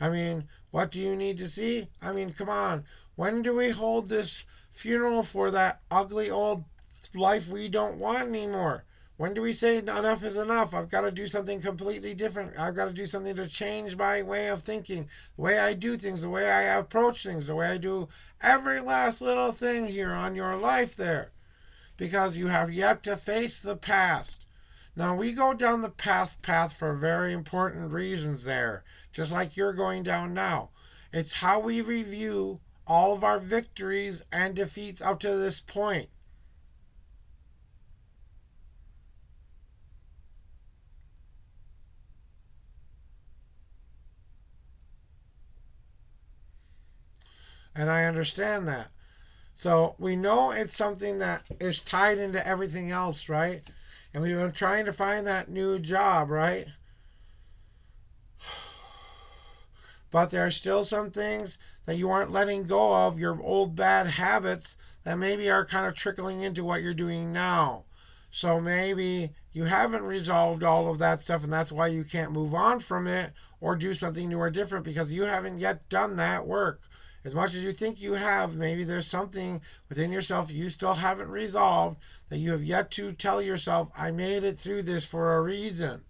I mean, what do you need to see? I mean, come on. When do we hold this funeral for that ugly old life we don't want anymore? When do we say enough is enough? I've got to do something completely different. I've got to do something to change my way of thinking, the way I do things, the way I approach things, the way I do every last little thing here on your life there. Because you have yet to face the past. Now, we go down the past path for very important reasons there, just like you're going down now. It's how we review all of our victories and defeats up to this point. And I understand that. So we know it's something that is tied into everything else, right? And we've been trying to find that new job, right? But there are still some things that you aren't letting go of, your old bad habits that maybe are kind of trickling into what you're doing now. So maybe you haven't resolved all of that stuff, and that's why you can't move on from it or do something new or different, because you haven't yet done that work. As much as you think you have, maybe there's something within yourself you still haven't resolved that you have yet to tell yourself, I made it through this for a reason.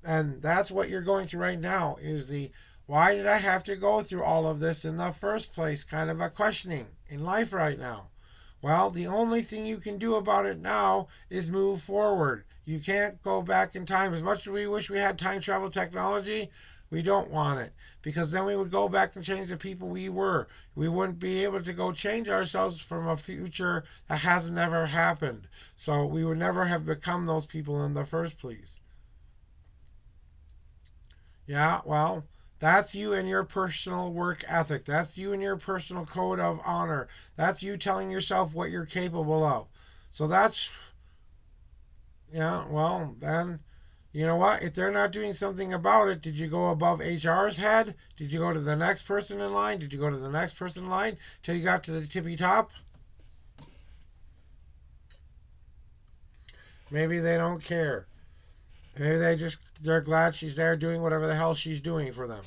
And that's what you're going through right now, is the why did I have to go through all of this in the first place kind of a questioning in life right now. Well, the only thing you can do about it now is move forward. You can't go back in time. As much as we wish we had time travel technology, we don't want it, because then we would go back and change the people we were. We wouldn't be able to go change ourselves from a future that has never happened. So we would never have become those people in the first place. Yeah, well, that's you and your personal work ethic. That's you and your personal code of honor. That's you telling yourself what you're capable of. So that's, yeah, well, then, you know what? If they're not doing something about it, did you go above HR's head? Did you go to the next person in line? Did you go to the next person in line till you got to the tippy top? Maybe they don't care. Maybe they're glad she's there doing whatever the hell she's doing for them.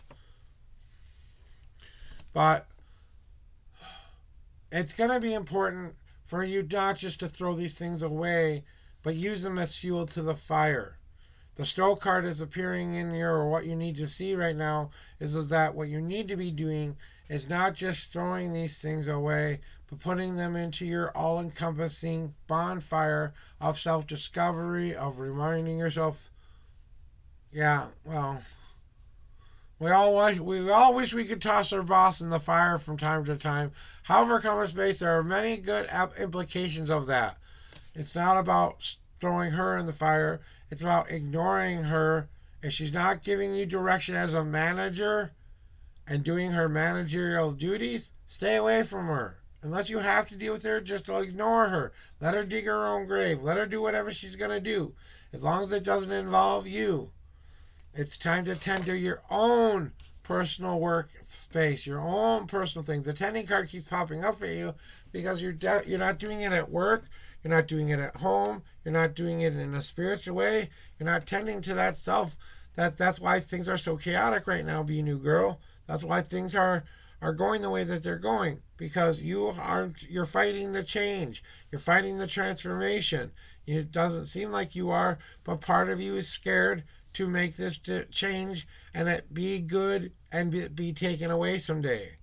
But it's going to be important for you not just to throw these things away, but use them as fuel to the fire. The stroke card is appearing in here, or what you need to see right now is that what you need to be doing is not just throwing these things away, but putting them into your all-encompassing bonfire of self-discovery, of reminding yourself, yeah, well, we all wish we could toss our boss in the fire from time to time. However, come space, there are many good implications of that. It's not about throwing her in the fire. It's about ignoring her. If she's not giving you direction as a manager and doing her managerial duties, stay away from her. Unless you have to deal with her, just ignore her. Let her dig her own grave. Let her do whatever she's going to do. As long as it doesn't involve you. It's time to tend to your own personal work space, your own personal things. The tending card keeps popping up for you because you're not doing it at work. You're not doing it at home. You're not doing it in a spiritual way. You're not tending to that self. That's why things are so chaotic right now, be new girl. That's why things are going the way that they're going. Because you're fighting the change. You're fighting the transformation. It doesn't seem like you are, but part of you is scared to make this change and it be good and be taken away someday.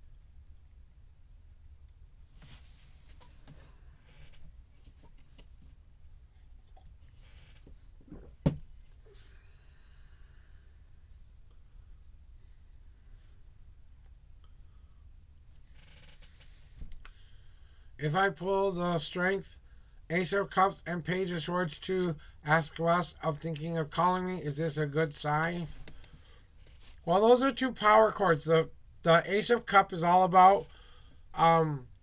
If I pull the Strength, Ace of Cups, and Page of Swords to ask us of thinking of calling me, is this a good sign? Well, those are two power cards. The Ace of Cups is all about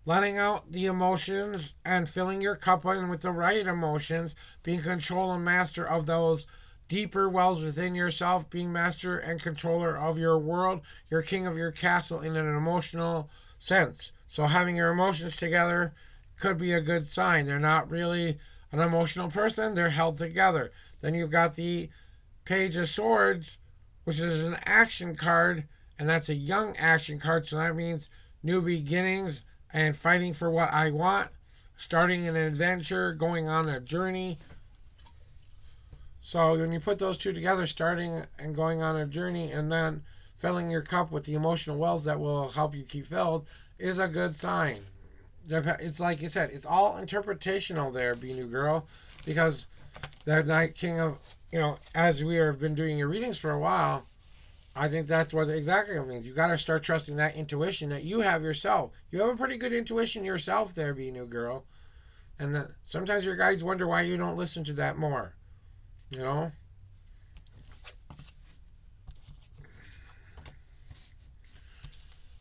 letting out the emotions and filling your cup in with the right emotions, being control and master of those deeper wells within yourself, being master and controller of your world, you're king of your castle in an emotional sense. So having your emotions together could be a good sign. They're not really an emotional person, they're held together. Then you've got the Page of Swords, which is an action card, and that's a young action card, so that means new beginnings and fighting for what I want, starting an adventure, going on a journey. So when you put those two together, starting and going on a journey, and then filling your cup with the emotional wells that will help you keep filled, is a good sign. It's like you said, it's all interpretational there, Be New Girl, because the Night King of, as we have been doing your readings for a while, I think that's what exactly it means. You got to start trusting that intuition that you have yourself. You have a pretty good intuition yourself there, Be New Girl. And sometimes your guides wonder why you don't listen to that more.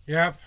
Yep.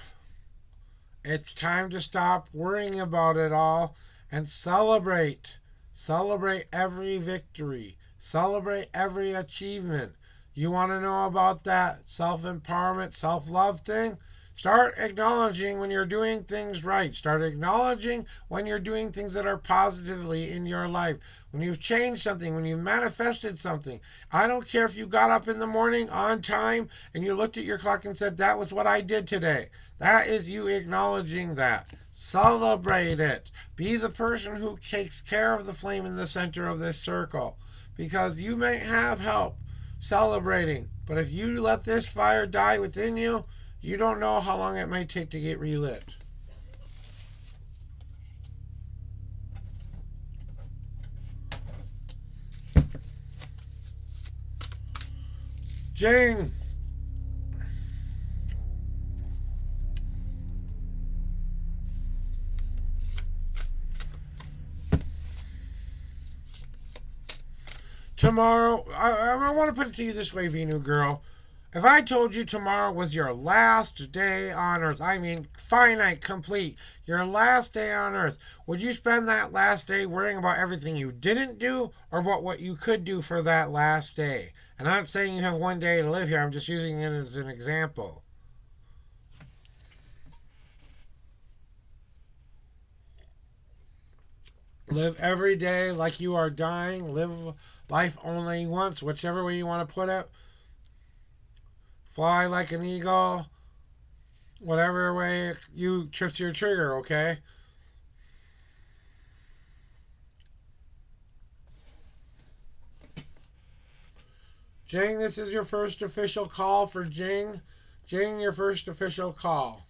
It's time to stop worrying about it all and celebrate. Celebrate every victory. Celebrate every achievement. You want to know about that self-empowerment, self-love thing? Start acknowledging when you're doing things right. Start acknowledging when you're doing things that are positively in your life. When you've changed something, when you've manifested something. I don't care if you got up in the morning on time and you looked at your clock and said, that was what I did today. That is you acknowledging that. Celebrate it. Be the person who takes care of the flame in the center of this circle. Because you may have help celebrating. But if you let this fire die within you, you don't know how long it might take to get relit. Jane. Tomorrow, I want to put it to you this way, Venu girl. If I told you tomorrow was your last day on Earth, I mean finite, complete, your last day on Earth, would you spend that last day worrying about everything you didn't do or about what you could do for that last day? And I'm not saying you have one day to live here, I'm just using it as an example. Live every day like you are dying. Live life only once, whichever way you want to put it. Fly like an eagle, whatever way you trips your trigger, okay? Jing, this is your first official call for Jing. Jing, your first official call.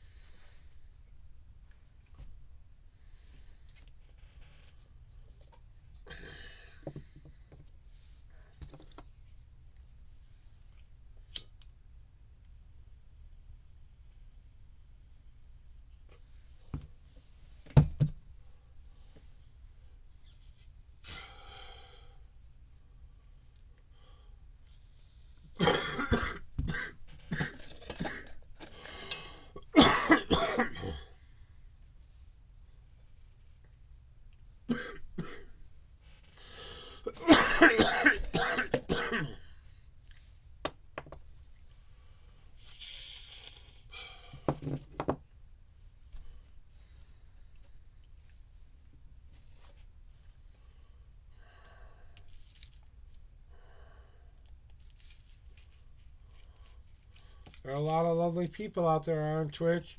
There are a lot of lovely people out there on Twitch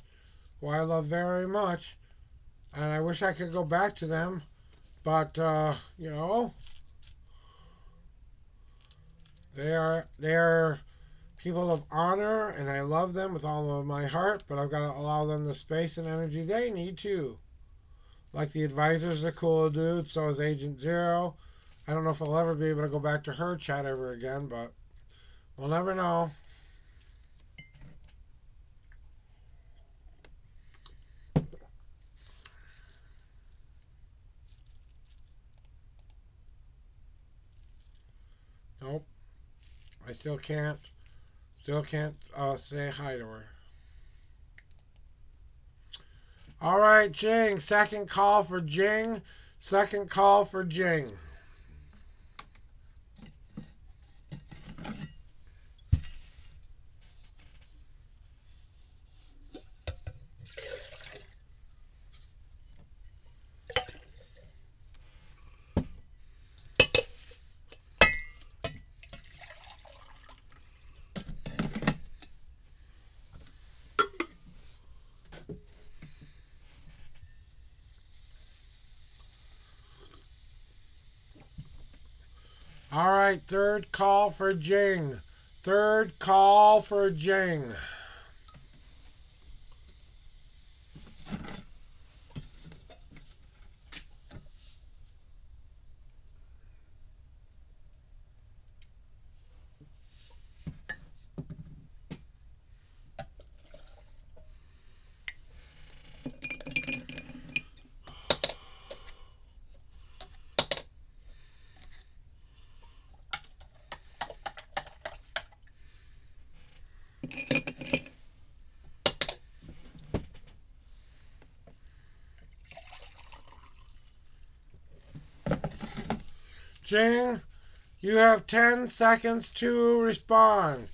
who I love very much, and I wish I could go back to them, but they are people of honor, and I love them with all of my heart. But I've got to allow them the space and energy they need too. Like the advisor's a cool dude, so is Agent Zero. I don't know if I'll ever be able to go back to her chat ever again, but we'll never know. Nope. I still can't. Say hi to her. All right, Jing. Second call for Jing. Second call for Jing. All right, third call for Jing. Third call for Jing. Jing, you have 10 seconds to respond.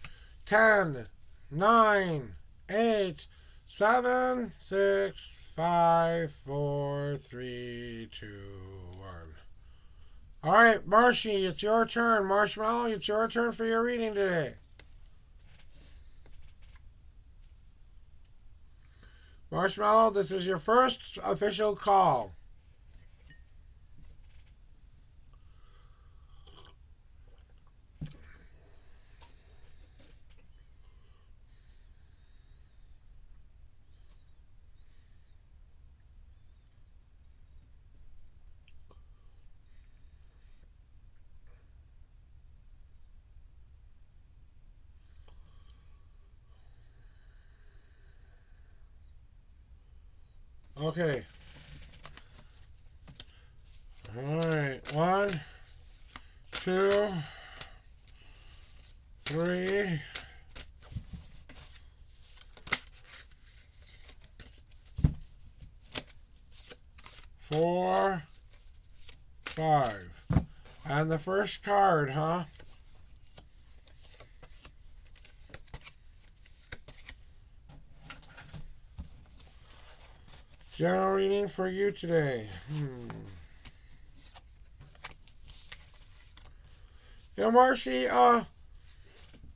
10, 9, 8, 7, 6, 5, 4, 3, 2, 1. All right, Marshy, it's your turn. Marshmallow, it's your turn for your reading today. Marshmallow, this is your first official call. Okay. All right. 1, 2, 3, 4, 5. And the first card, huh? General reading for you today. Marshy,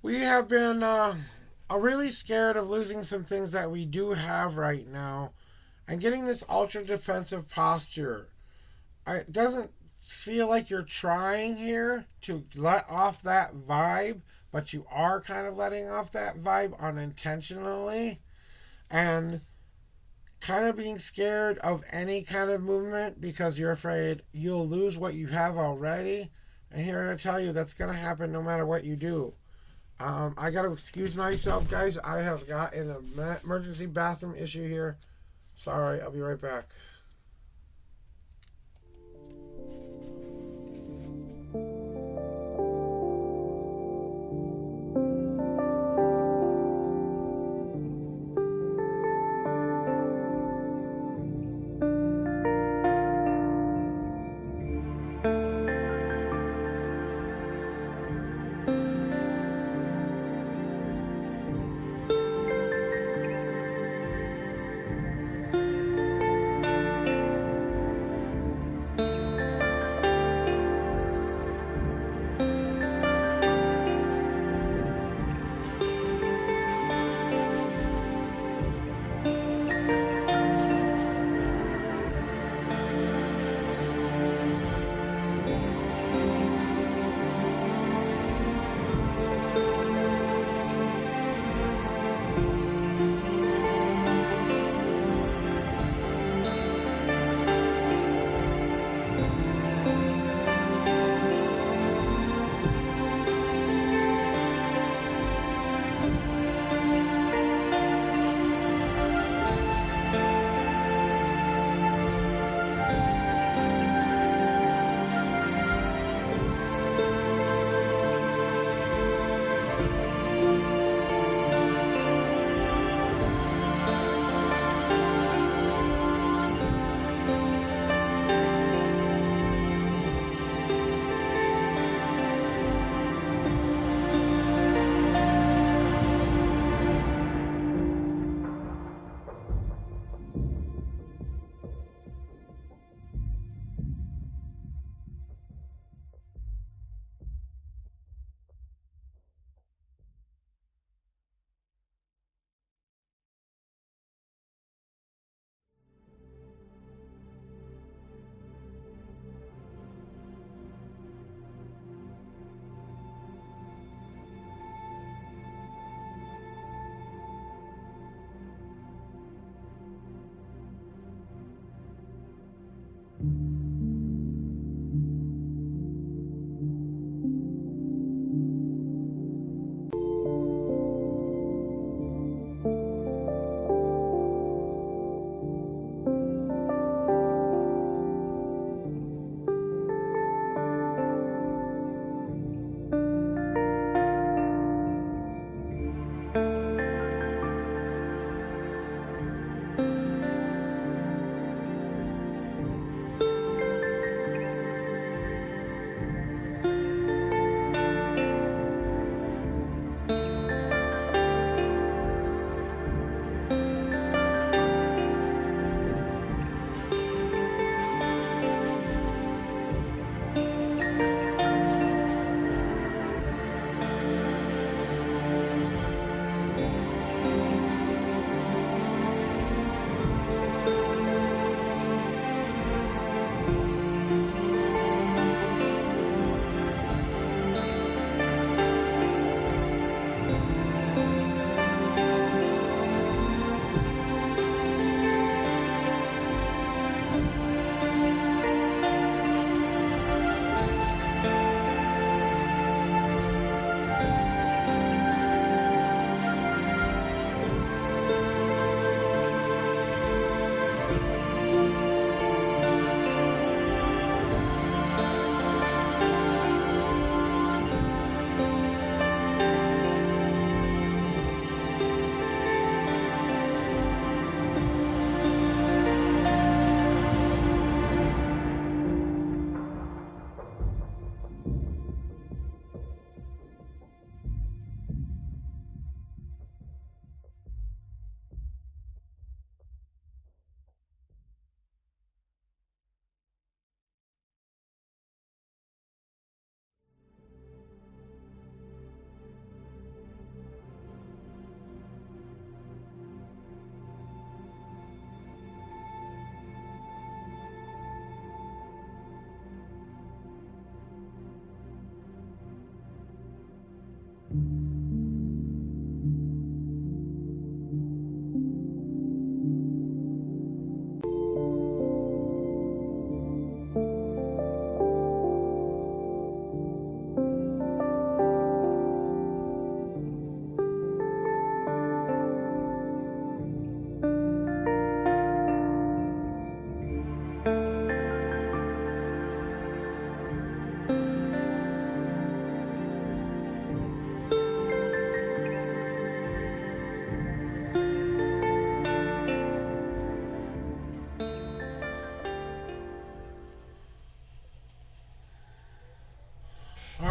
we have been really scared of losing some things that we do have right now and getting this ultra defensive posture. It doesn't feel like you're trying here to let off that vibe, but you are kind of letting off that vibe unintentionally and kind of being scared of any kind of movement because you're afraid you'll lose what you have already. And here to tell you that's going to happen no matter what you do. I got to excuse myself, guys. I have got an emergency bathroom issue here. Sorry, I'll be right back.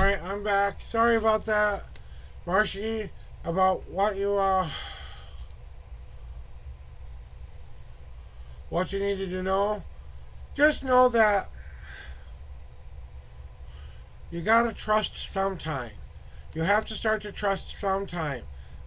Alright, I'm back. Sorry about that, Marshy, about what you needed to know. Just know that you gotta trust sometime. You have to start to trust sometime.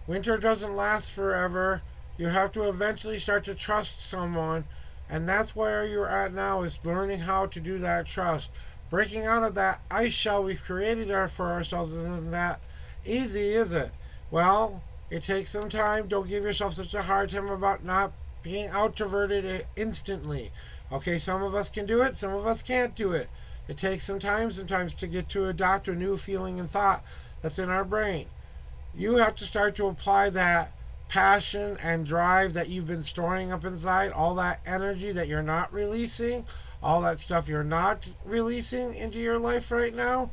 Winter doesn't last forever. You have to eventually start to trust someone, and that's where you're at now, is learning how to do that trust. Breaking out of that ice shell we've created for ourselves isn't that easy, is it? Well, it takes some time. Don't give yourself such a hard time about not being outroverted instantly. Okay, some of us can do it, some of us can't do it. It takes some time sometimes to get to adopt a new feeling and thought that's in our brain. You have to start to apply that passion and drive that you've been storing up inside, all that energy that you're not releasing, all that stuff you're not releasing into your life right now.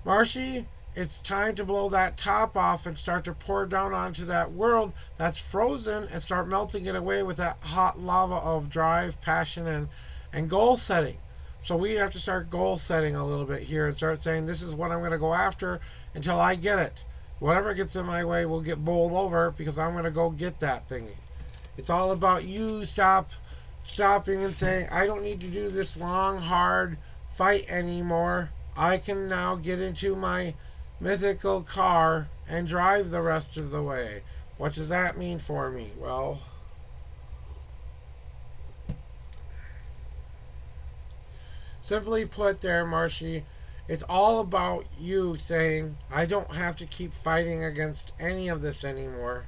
Marshy, it's time to blow that top off and start to pour down onto that world that's frozen and start melting it away with that hot lava of drive, passion, and goal setting. So we have to start goal setting a little bit here and start saying, this is what I'm going to go after until I get it. Whatever gets in my way will get bowled over because I'm going to go get that thingy. It's all about you stopping and saying, I don't need to do this long, hard fight anymore. I can now get into my mythical car and drive the rest of the way. What does that mean for me? Well, simply put there, Marshy, it's all about you saying, I don't have to keep fighting against any of this anymore.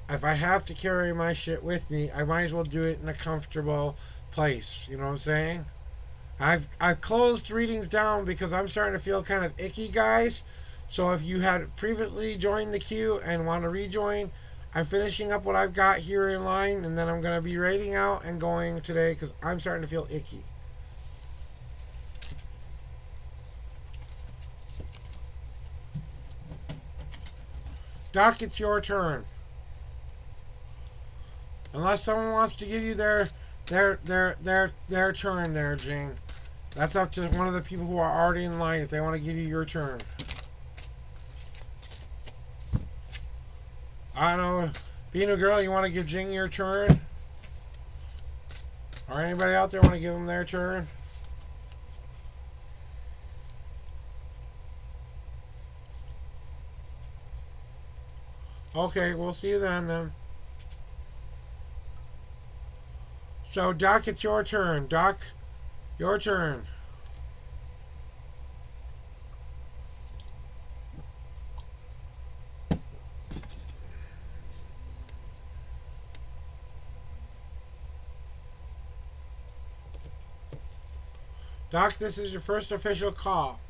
If I have to carry my shit with me, I might as well do it in a comfortable place. You know what I'm saying? I've closed readings down because I'm starting to feel kind of icky, guys. So if you had previously joined the queue and want to rejoin, I'm finishing up what I've got here in line, and then I'm going to be raiding out and going today because I'm starting to feel icky. Doc, it's your turn. Unless someone wants to give you their turn there, Jing. That's up to one of the people who are already in line if they want to give you your turn. I don't know. Being a girl, you want to give Jing your turn? Or anybody out there want to give them their turn? Okay, we'll see you then. So, Doc, it's your turn. Doc, your turn. Doc, this is your first official call.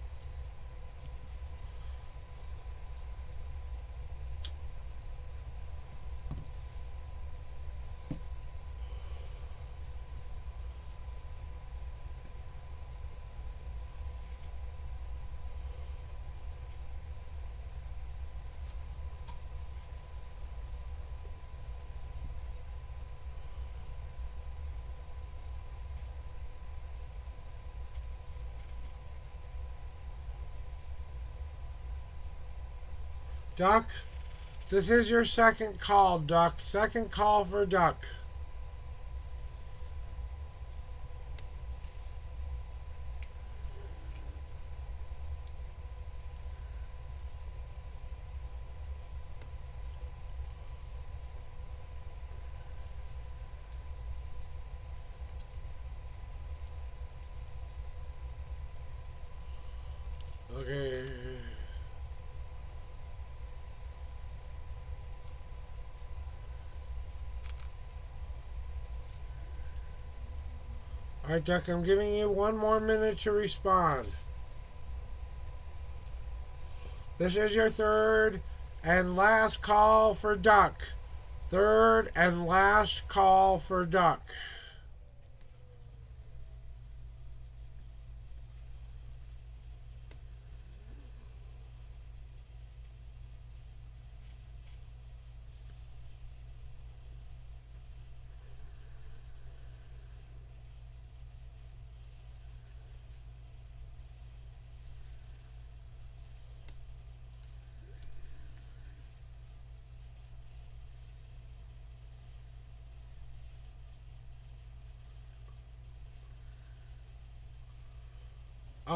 Duck, this is your second call, Duck. Second call for Duck. Okay. Alright, Duck, I'm giving you 1 more minute to respond. This is your third and last call for Duck. Third and last call for Duck.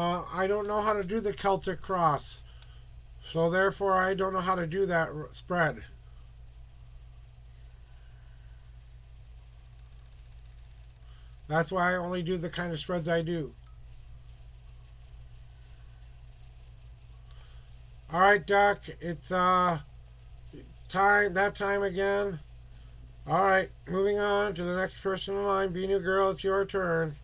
I don't know how to do the Celtic cross. So therefore, I don't know how to do that spread. That's why I only do the kind of spreads I do. All right, Doc. It's that time again. All right, moving on to the next person in line. Be New Girl, it's your turn.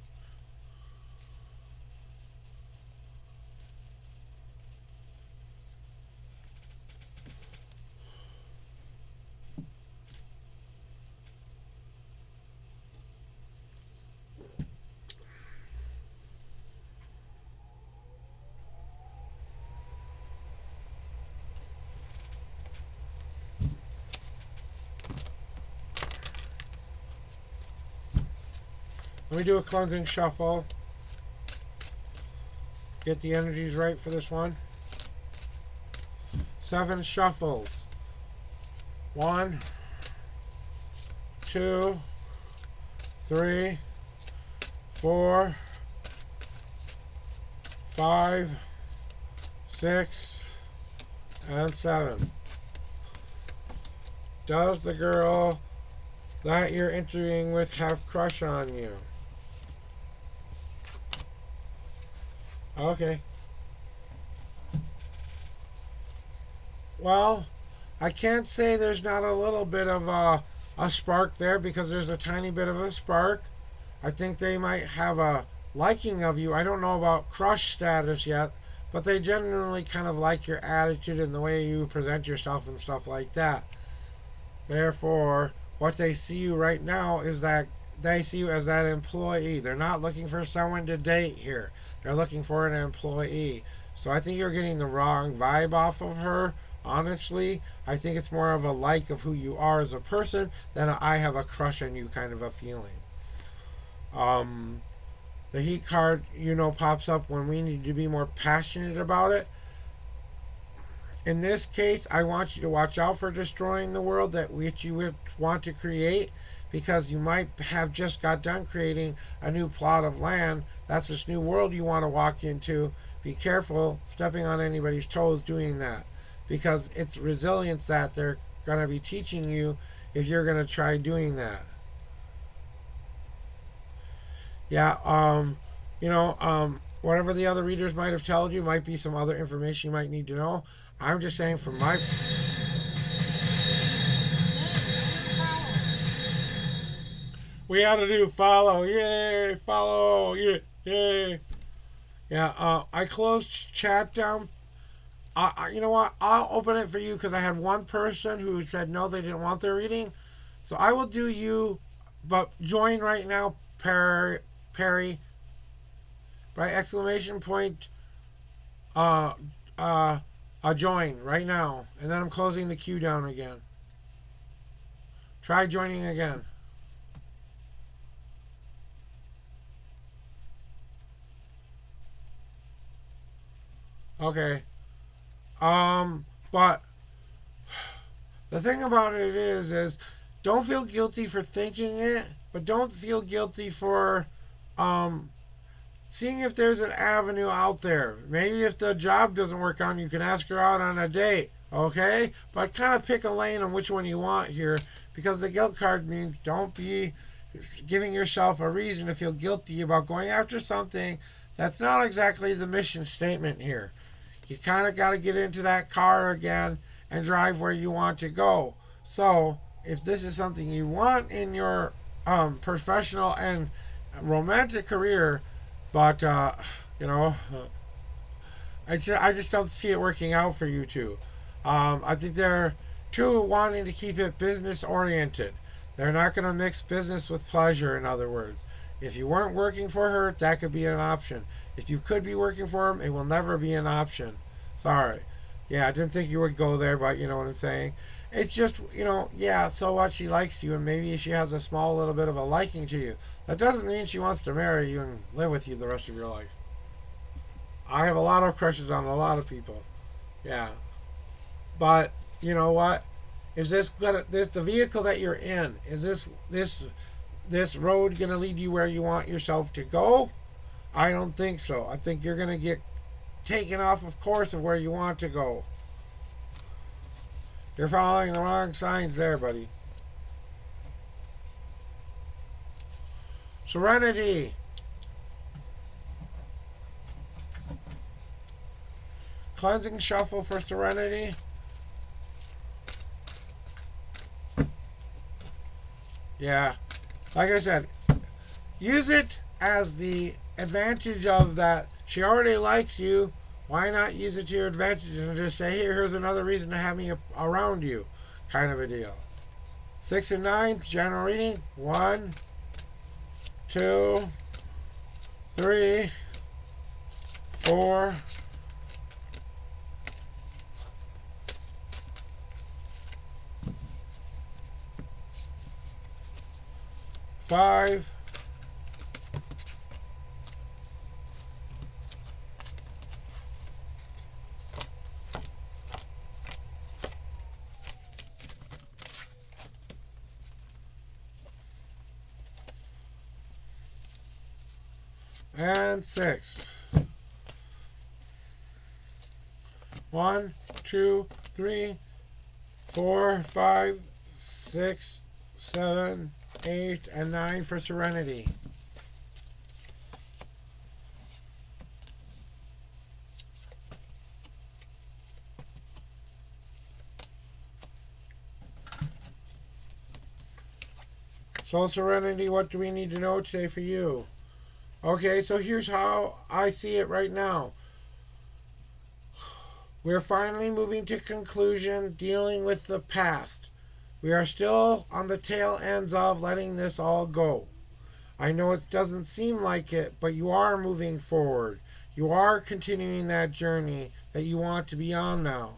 Let me do a cleansing shuffle. Get the energies right for this one. 7 shuffles. 1, 2, 3, 4, 5, 6, and 7. Does the girl that you're interviewing with have crush on you? Okay. Well, I can't say there's not a little bit of a spark there, because there's a tiny bit of a spark. I think they might have a liking of you. I don't know about crush status yet, but they generally kind of like your attitude and the way you present yourself and stuff like that. Therefore, what they see you right now is that they see you as that employee. They're not looking for someone to date here. They're looking for an employee. So I think you're getting the wrong vibe off of her. Honestly, I think it's more of a like of who you are as a person than a I have a crush on you kind of a feeling. The heat card, pops up when we need to be more passionate about it. In this case, I want you to watch out for destroying the world that which you would want to create, because you might have just got done creating a new plot of land. That's this new world you want to walk into. Be careful stepping on anybody's toes doing that, because it's resilience that they're going to be teaching you if you're going to try doing that. Yeah, whatever the other readers might have told you might be some other information you might need to know. I'm just saying from my... We had to do follow. Yay, follow. Yeah, yay. Yeah, I closed chat down. You know what? I'll open it for you because I had one person who said no, they didn't want their reading. So I will do you, but join right now, Perry. Right, exclamation point, join right now. And then I'm closing the queue down again. Try joining again. Okay. But the thing about it is don't feel guilty for thinking it, but don't feel guilty for seeing if there's an avenue out there. Maybe if the job doesn't work out, you can ask her out on a date, okay? But kind of pick a lane on which one you want here, because the guilt card means don't be giving yourself a reason to feel guilty about going after something that's not exactly the mission statement here. You kind of got to get into that car again and drive where you want to go. So if this is something you want in your professional and romantic career, but I just don't see it working out for you two. I think they're two wanting to keep it business oriented. They're not going to mix business with pleasure, in other words. If you weren't working for her, that could be an option. If you could be working for him, it will never be an option. Sorry. Yeah, I didn't think you would go there, but you know what I'm saying. It's just, yeah, so what, she likes you, and maybe she has a small little bit of a liking to you. That doesn't mean she wants to marry you and live with you the rest of your life. I have a lot of crushes on a lot of people. Yeah. But, you know what? Is this the vehicle that you're in? Is this road going to lead you where you want yourself to go? I don't think so. I think you're going to get taken off of course of where you want to go. You're following the wrong signs there, buddy. Serenity. Cleansing shuffle for Serenity. Yeah. Like I said, use it as the advantage of that. She already likes you. Why not use it to your advantage and just say, hey, here's another reason to have me around you, kind of a deal. 6 and 9, general reading. 1, 2, 3, 4, 5, and 6. 1, 2, 3, 4, 5, 6, 7, 8, and 9 for Serenity. So Serenity, what do we need to know today for you? Okay, so here's how I see it right now. We're finally moving to conclusion, dealing with the past. We are still on the tail ends of letting this all go. I know it doesn't seem like it, but you are moving forward. You are continuing that journey that you want to be on now.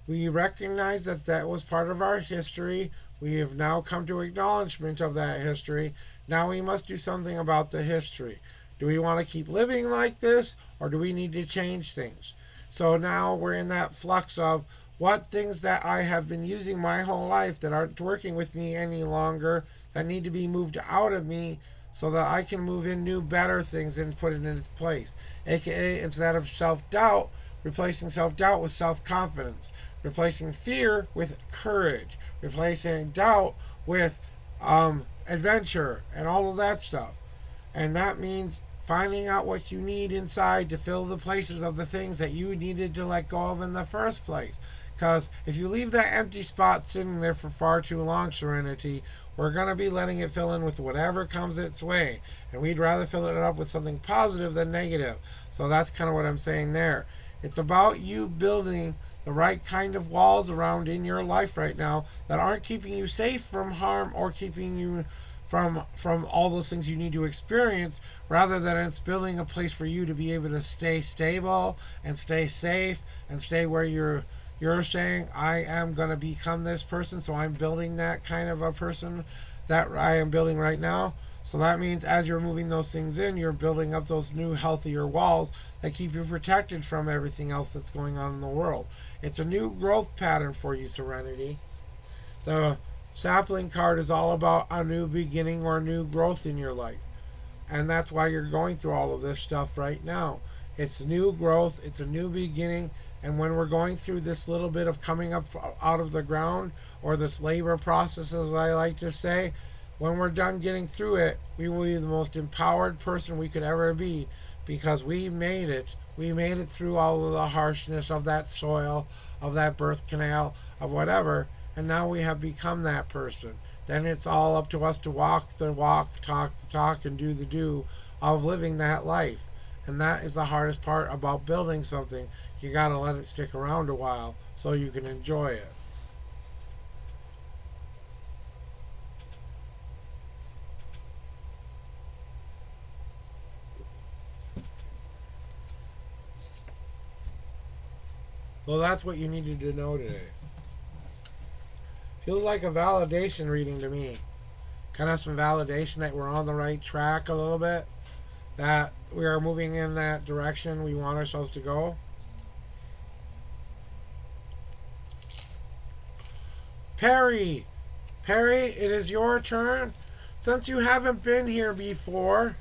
We recognize that that was part of our history. We have now come to acknowledgement of that history. Now we must do something about the history. Do we want to keep living like this, or do we need to change things? So now we're in that flux of what things that I have been using my whole life that aren't working with me any longer, that need to be moved out of me so that I can move in new, better things and put it in its place. AKA, instead of self-doubt, replacing self-doubt with self-confidence, replacing fear with courage, replacing doubt with adventure and all of that stuff. And that means finding out what you need inside to fill the places of the things that you needed to let go of in the first place. Because if you leave that empty spot sitting there for far too long, Serenity, we're going to be letting it fill in with whatever comes its way. And we'd rather fill it up with something positive than negative. So that's kind of what I'm saying there. It's about you building the right kind of walls around in your life right now that aren't keeping you safe from harm or keeping you from all those things you need to experience, rather than it's building a place for you to be able to stay stable and stay safe and stay where you're saying, I am going to become this person, so I'm building that kind of a person that I am building right now. So that means as you're moving those things in, you're building up those new healthier walls that keep you protected from everything else that's going on in the world. It's a new growth pattern for you, Serenity. The sapling card is all about a new beginning or new growth in your life. And that's why you're going through all of this stuff right now. It's new growth, it's a new beginning, and when we're going through this little bit of coming up out of the ground, or this labor process, as I like to say, when we're done getting through it, we will be the most empowered person we could ever be, because we made it. We made it through all of the harshness of that soil, of that birth canal, of whatever, and now we have become that person. Then it's all up to us to walk the walk, talk the talk, and do the do of living that life. And that is the hardest part about building something. You got to let it stick around a while so you can enjoy it. So that's what you needed to know today. Feels like a validation reading to me. Kind of some validation that we're on the right track a little bit. That we are moving in that direction we want ourselves to go. Perry, it is your turn. Since you haven't been here before,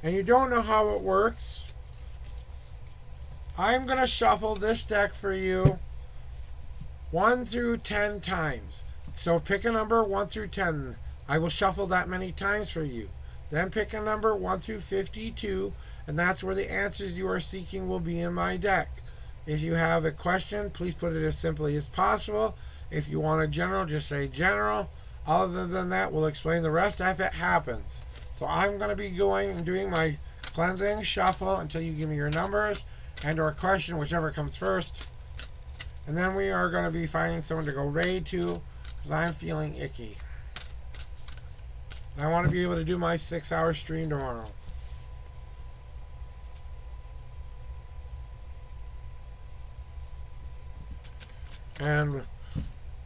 and you don't know how it works, I'm going to shuffle this deck for you 1 through 10 times. So pick a number 1 through 10. I will shuffle that many times for you. Then pick a number 1 through 52, and that's where the answers you are seeking will be in my deck. If you have a question, please put it as simply as possible. If you want a general, just say general. Other than that, we'll explain the rest if it happens. So I'm going to be going and doing my cleansing shuffle until you give me your numbers and or question, whichever comes first. And then we are going to be finding someone to go raid to because I'm feeling icky. And I want to be able to do my 6-hour stream tomorrow. And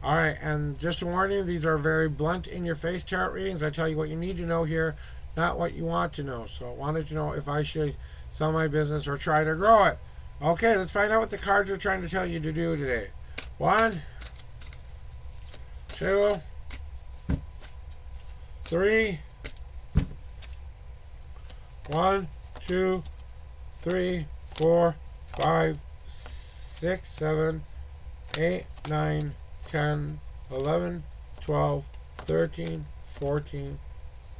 all right, and just a warning, these are very blunt in your face tarot readings. I tell you what you need to know here, not what you want to know. So I wanted to know if I should sell my business or try to grow it. Okay, let's find out what the cards are trying to tell you to do today. 1, 2, 3. 1, 2, 3, 4, 5, 6, 7, 8, 9, 10, 11, 12, 13, 14,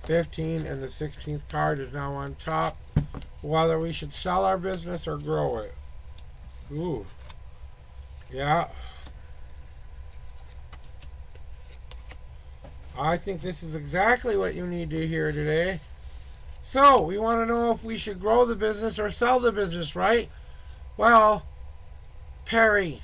15, and the 16th card is now on top. Whether we should sell our business or grow it. Ooh. Yeah. I think this is exactly what you need to hear today. So, we want to know if we should grow the business or sell the business, right? Well, Perry,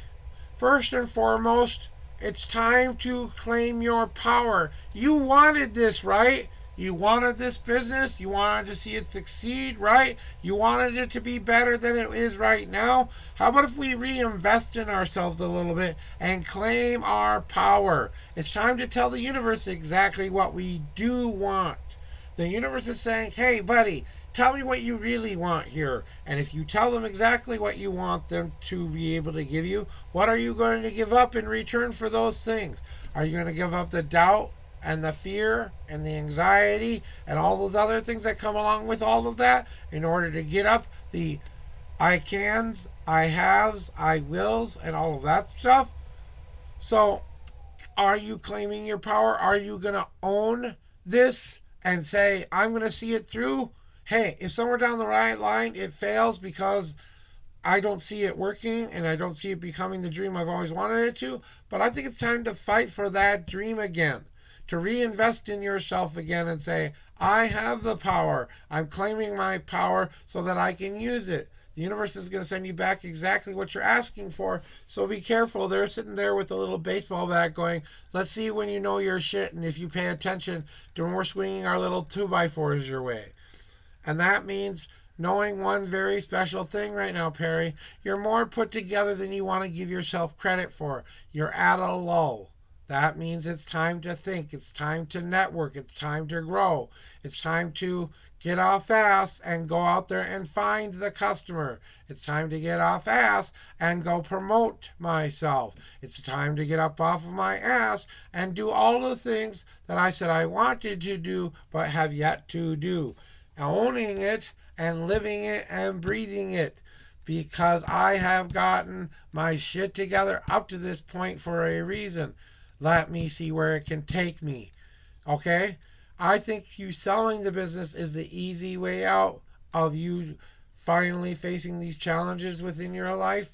first and foremost, it's time to claim your power. You wanted this, right? You wanted this business. You wanted to see it succeed, right? You wanted it to be better than it is right now. How about if we reinvest in ourselves a little bit and claim our power? It's time to tell the universe exactly what we do want. The universe is saying, hey, buddy, tell me what you really want here. And if you tell them exactly what you want them to be able to give you, what are you going to give up in return for those things? Are you going to give up the doubt and the fear and the anxiety and all those other things that come along with all of that in order to get up the I cans, I haves, I wills, and all of that stuff? So are you claiming your power? Are you going to own this and say, I'm going to see it through? Hey, if somewhere down the right line it fails because I don't see it working and I don't see it becoming the dream I've always wanted it to, but I think it's time to fight for that dream again, to reinvest in yourself again and say, I have the power. I'm claiming my power so that I can use it. The universe is going to send you back exactly what you're asking for, so be careful. They're sitting there with a little baseball bat going, let's see when you know your shit and if you pay attention to when we're swinging our little 2x4s your way. And that means knowing one very special thing right now, Perry. You're more put together than you want to give yourself credit for. You're at a lull. That means it's time to think. It's time to network. It's time to grow. It's time to get off ass and go out there and find the customer. It's time to get off ass and go promote myself. It's time to get up off of my ass and do all the things that I said I wanted to do but have yet to do. Owning it and living it and breathing it, because I have gotten my shit together up to this point for a reason. Let me see where it can take me. Okay? I think you selling the business is the easy way out of you finally facing these challenges within your life.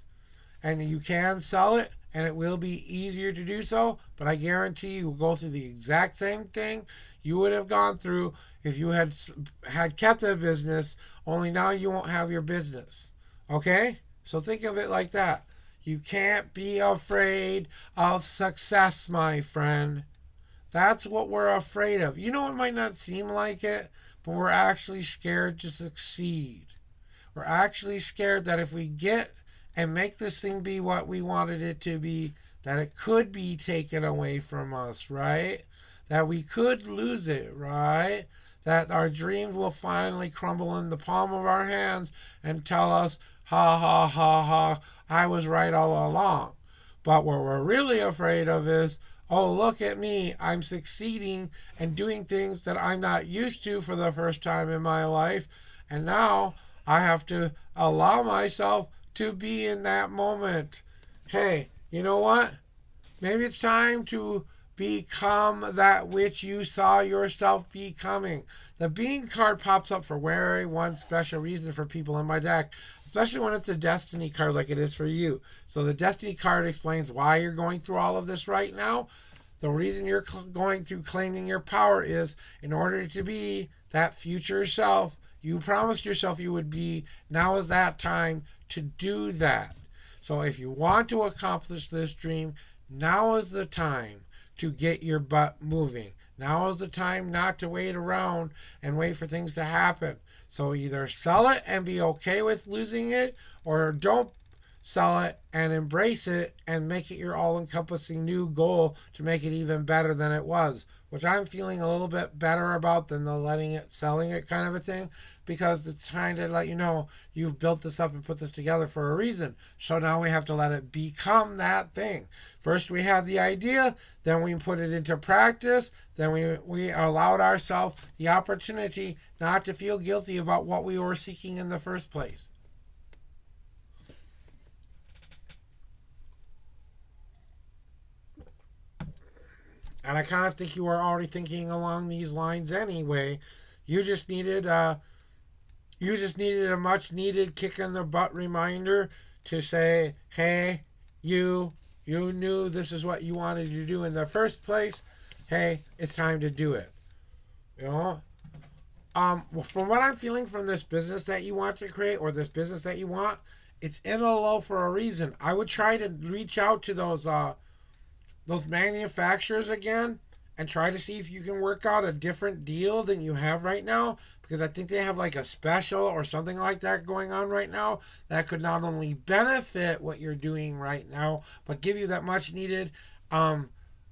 And you can sell it, and it will be easier to do so, but I guarantee you will go through the exact same thing you would have gone through if you had kept the business, only now you won't have your business. Okay? So think of it like that. You can't be afraid of success, my friend. That's what we're afraid of. You know, it might not seem like it, but we're actually scared to succeed. We're actually scared that if we get and make this thing be what we wanted it to be, that it could be taken away from us, right? That we could lose it, right? That our dreams will finally crumble in the palm of our hands and tell us, ha, ha, ha, ha, I was right all along. But what we're really afraid of is, oh, look at me, I'm succeeding and doing things that I'm not used to for the first time in my life. And now I have to allow myself to be in that moment. Hey, you know what? Maybe it's time to become that which you saw yourself becoming. The being card pops up for very one special reason for people in my deck, especially when it's a destiny card like it is for you. So the destiny card explains why you're going through all of this right now. The reason you're going through claiming your power is in order to be that future self you promised yourself you would be. Now is that time to do that. So if you want to accomplish this dream, now is the time to get your butt moving. Now is the time not to wait around and wait for things to happen. So either sell it and be okay with losing it, or don't sell it and embrace it and make it your all-encompassing new goal to make it even better than it was, which I'm feeling a little bit better about than the selling it kind of a thing, because it's trying to let you know you've built this up and put this together for a reason. So now we have to let it become that thing. First we had the idea, then we put it into practice, then we allowed ourselves the opportunity not to feel guilty about what we were seeking in the first place. And I kind of think you were already thinking along these lines anyway. You just needed a much needed kick in the butt reminder to say, hey, you knew this is what you wanted to do in the first place. Hey, it's time to do it. You know? Well, from what I'm feeling from this business that you want to create, or this business that you want, it's in a low for a reason. I would try to reach out to those manufacturers again and try to see if you can work out a different deal than you have right now, because I think they have like a special or something like that going on right now that could not only benefit what you're doing right now, but give you that much needed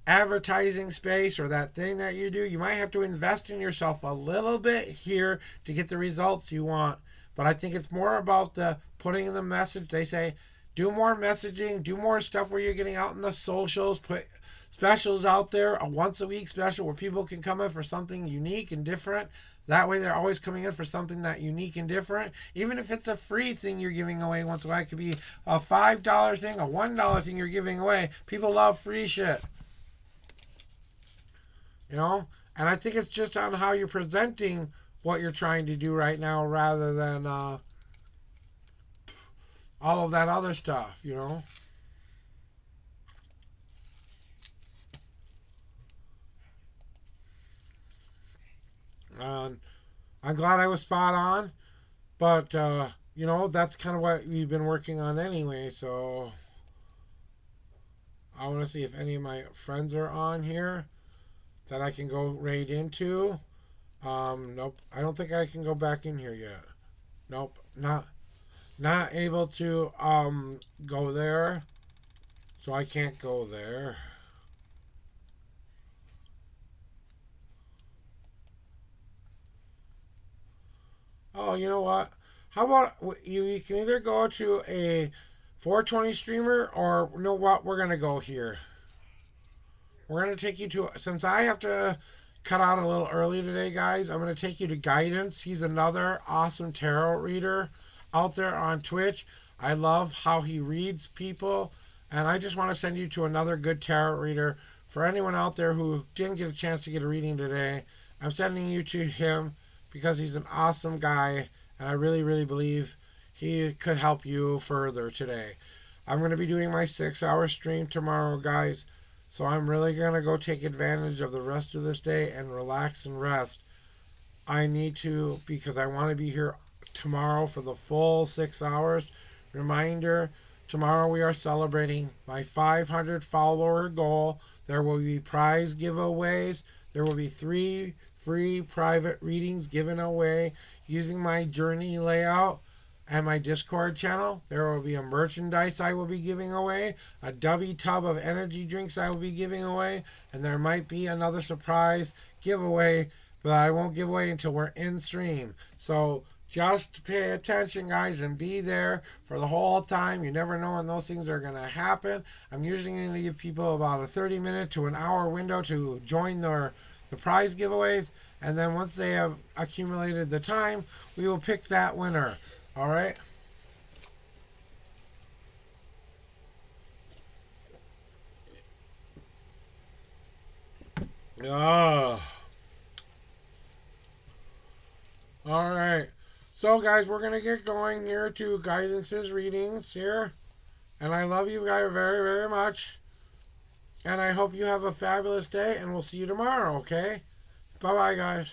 advertising space, or that thing that you do. You might have to invest in yourself a little bit here to get the results you want. But I think it's more about the putting in the message. They say do more messaging, do more stuff where you're getting out in the socials, put specials out there, a once a week special where people can come in for something unique and different. That way they're always coming in for something that unique and different. Even if it's a free thing you're giving away once in a while, it could be a $5 thing, a $1 thing you're giving away. People love free shit. You know? And I think it's just on how you're presenting what you're trying to do right now, rather than all of that other stuff, you know? I'm glad I was spot on, but you know, that's kind of what we've been working on anyway. So I want to see if any of my friends are on here that I can go right into. Nope, I don't think I can go back in here yet. Nope, not able to go there, so I can't go there. Oh, you know what? How about you can either go to a 420 streamer, or you know what? We're gonna go here. We're gonna take you to, since I have to cut out a little early today, guys. I'm gonna take you to Guidance. He's another awesome tarot reader out there on Twitch. I love how he reads people, and I just want to send you to another good tarot reader. For anyone out there who didn't get a chance to get a reading today, I'm sending you to him because he's an awesome guy, and I really, really believe he could help you further today. I'm going to be doing my 6-hour stream tomorrow, guys, so I'm really going to go take advantage of the rest of this day and relax and rest. I need to, because I want to be here tomorrow for the full 6 hours. Reminder, tomorrow we are celebrating my 500 follower goal. There will be prize giveaways. There will be 3 free private readings given away using my journey layout and my Discord channel. There will be a merchandise I will be giving away, a dubby tub of energy drinks I will be giving away, and there might be another surprise giveaway, but I won't give away until we're in stream. So just pay attention, guys, and be there for the whole time. You never know when those things are going to happen. I'm usually going to give people about a 30-minute to an hour window to join the prize giveaways, And then once they have accumulated the time, we will pick that winner. All right? Oh. All right. So, guys, we're going to get going here to guidances readings here. And I love you guys very, very much. And I hope you have a fabulous day, and we'll see you tomorrow, okay? Bye-bye, guys.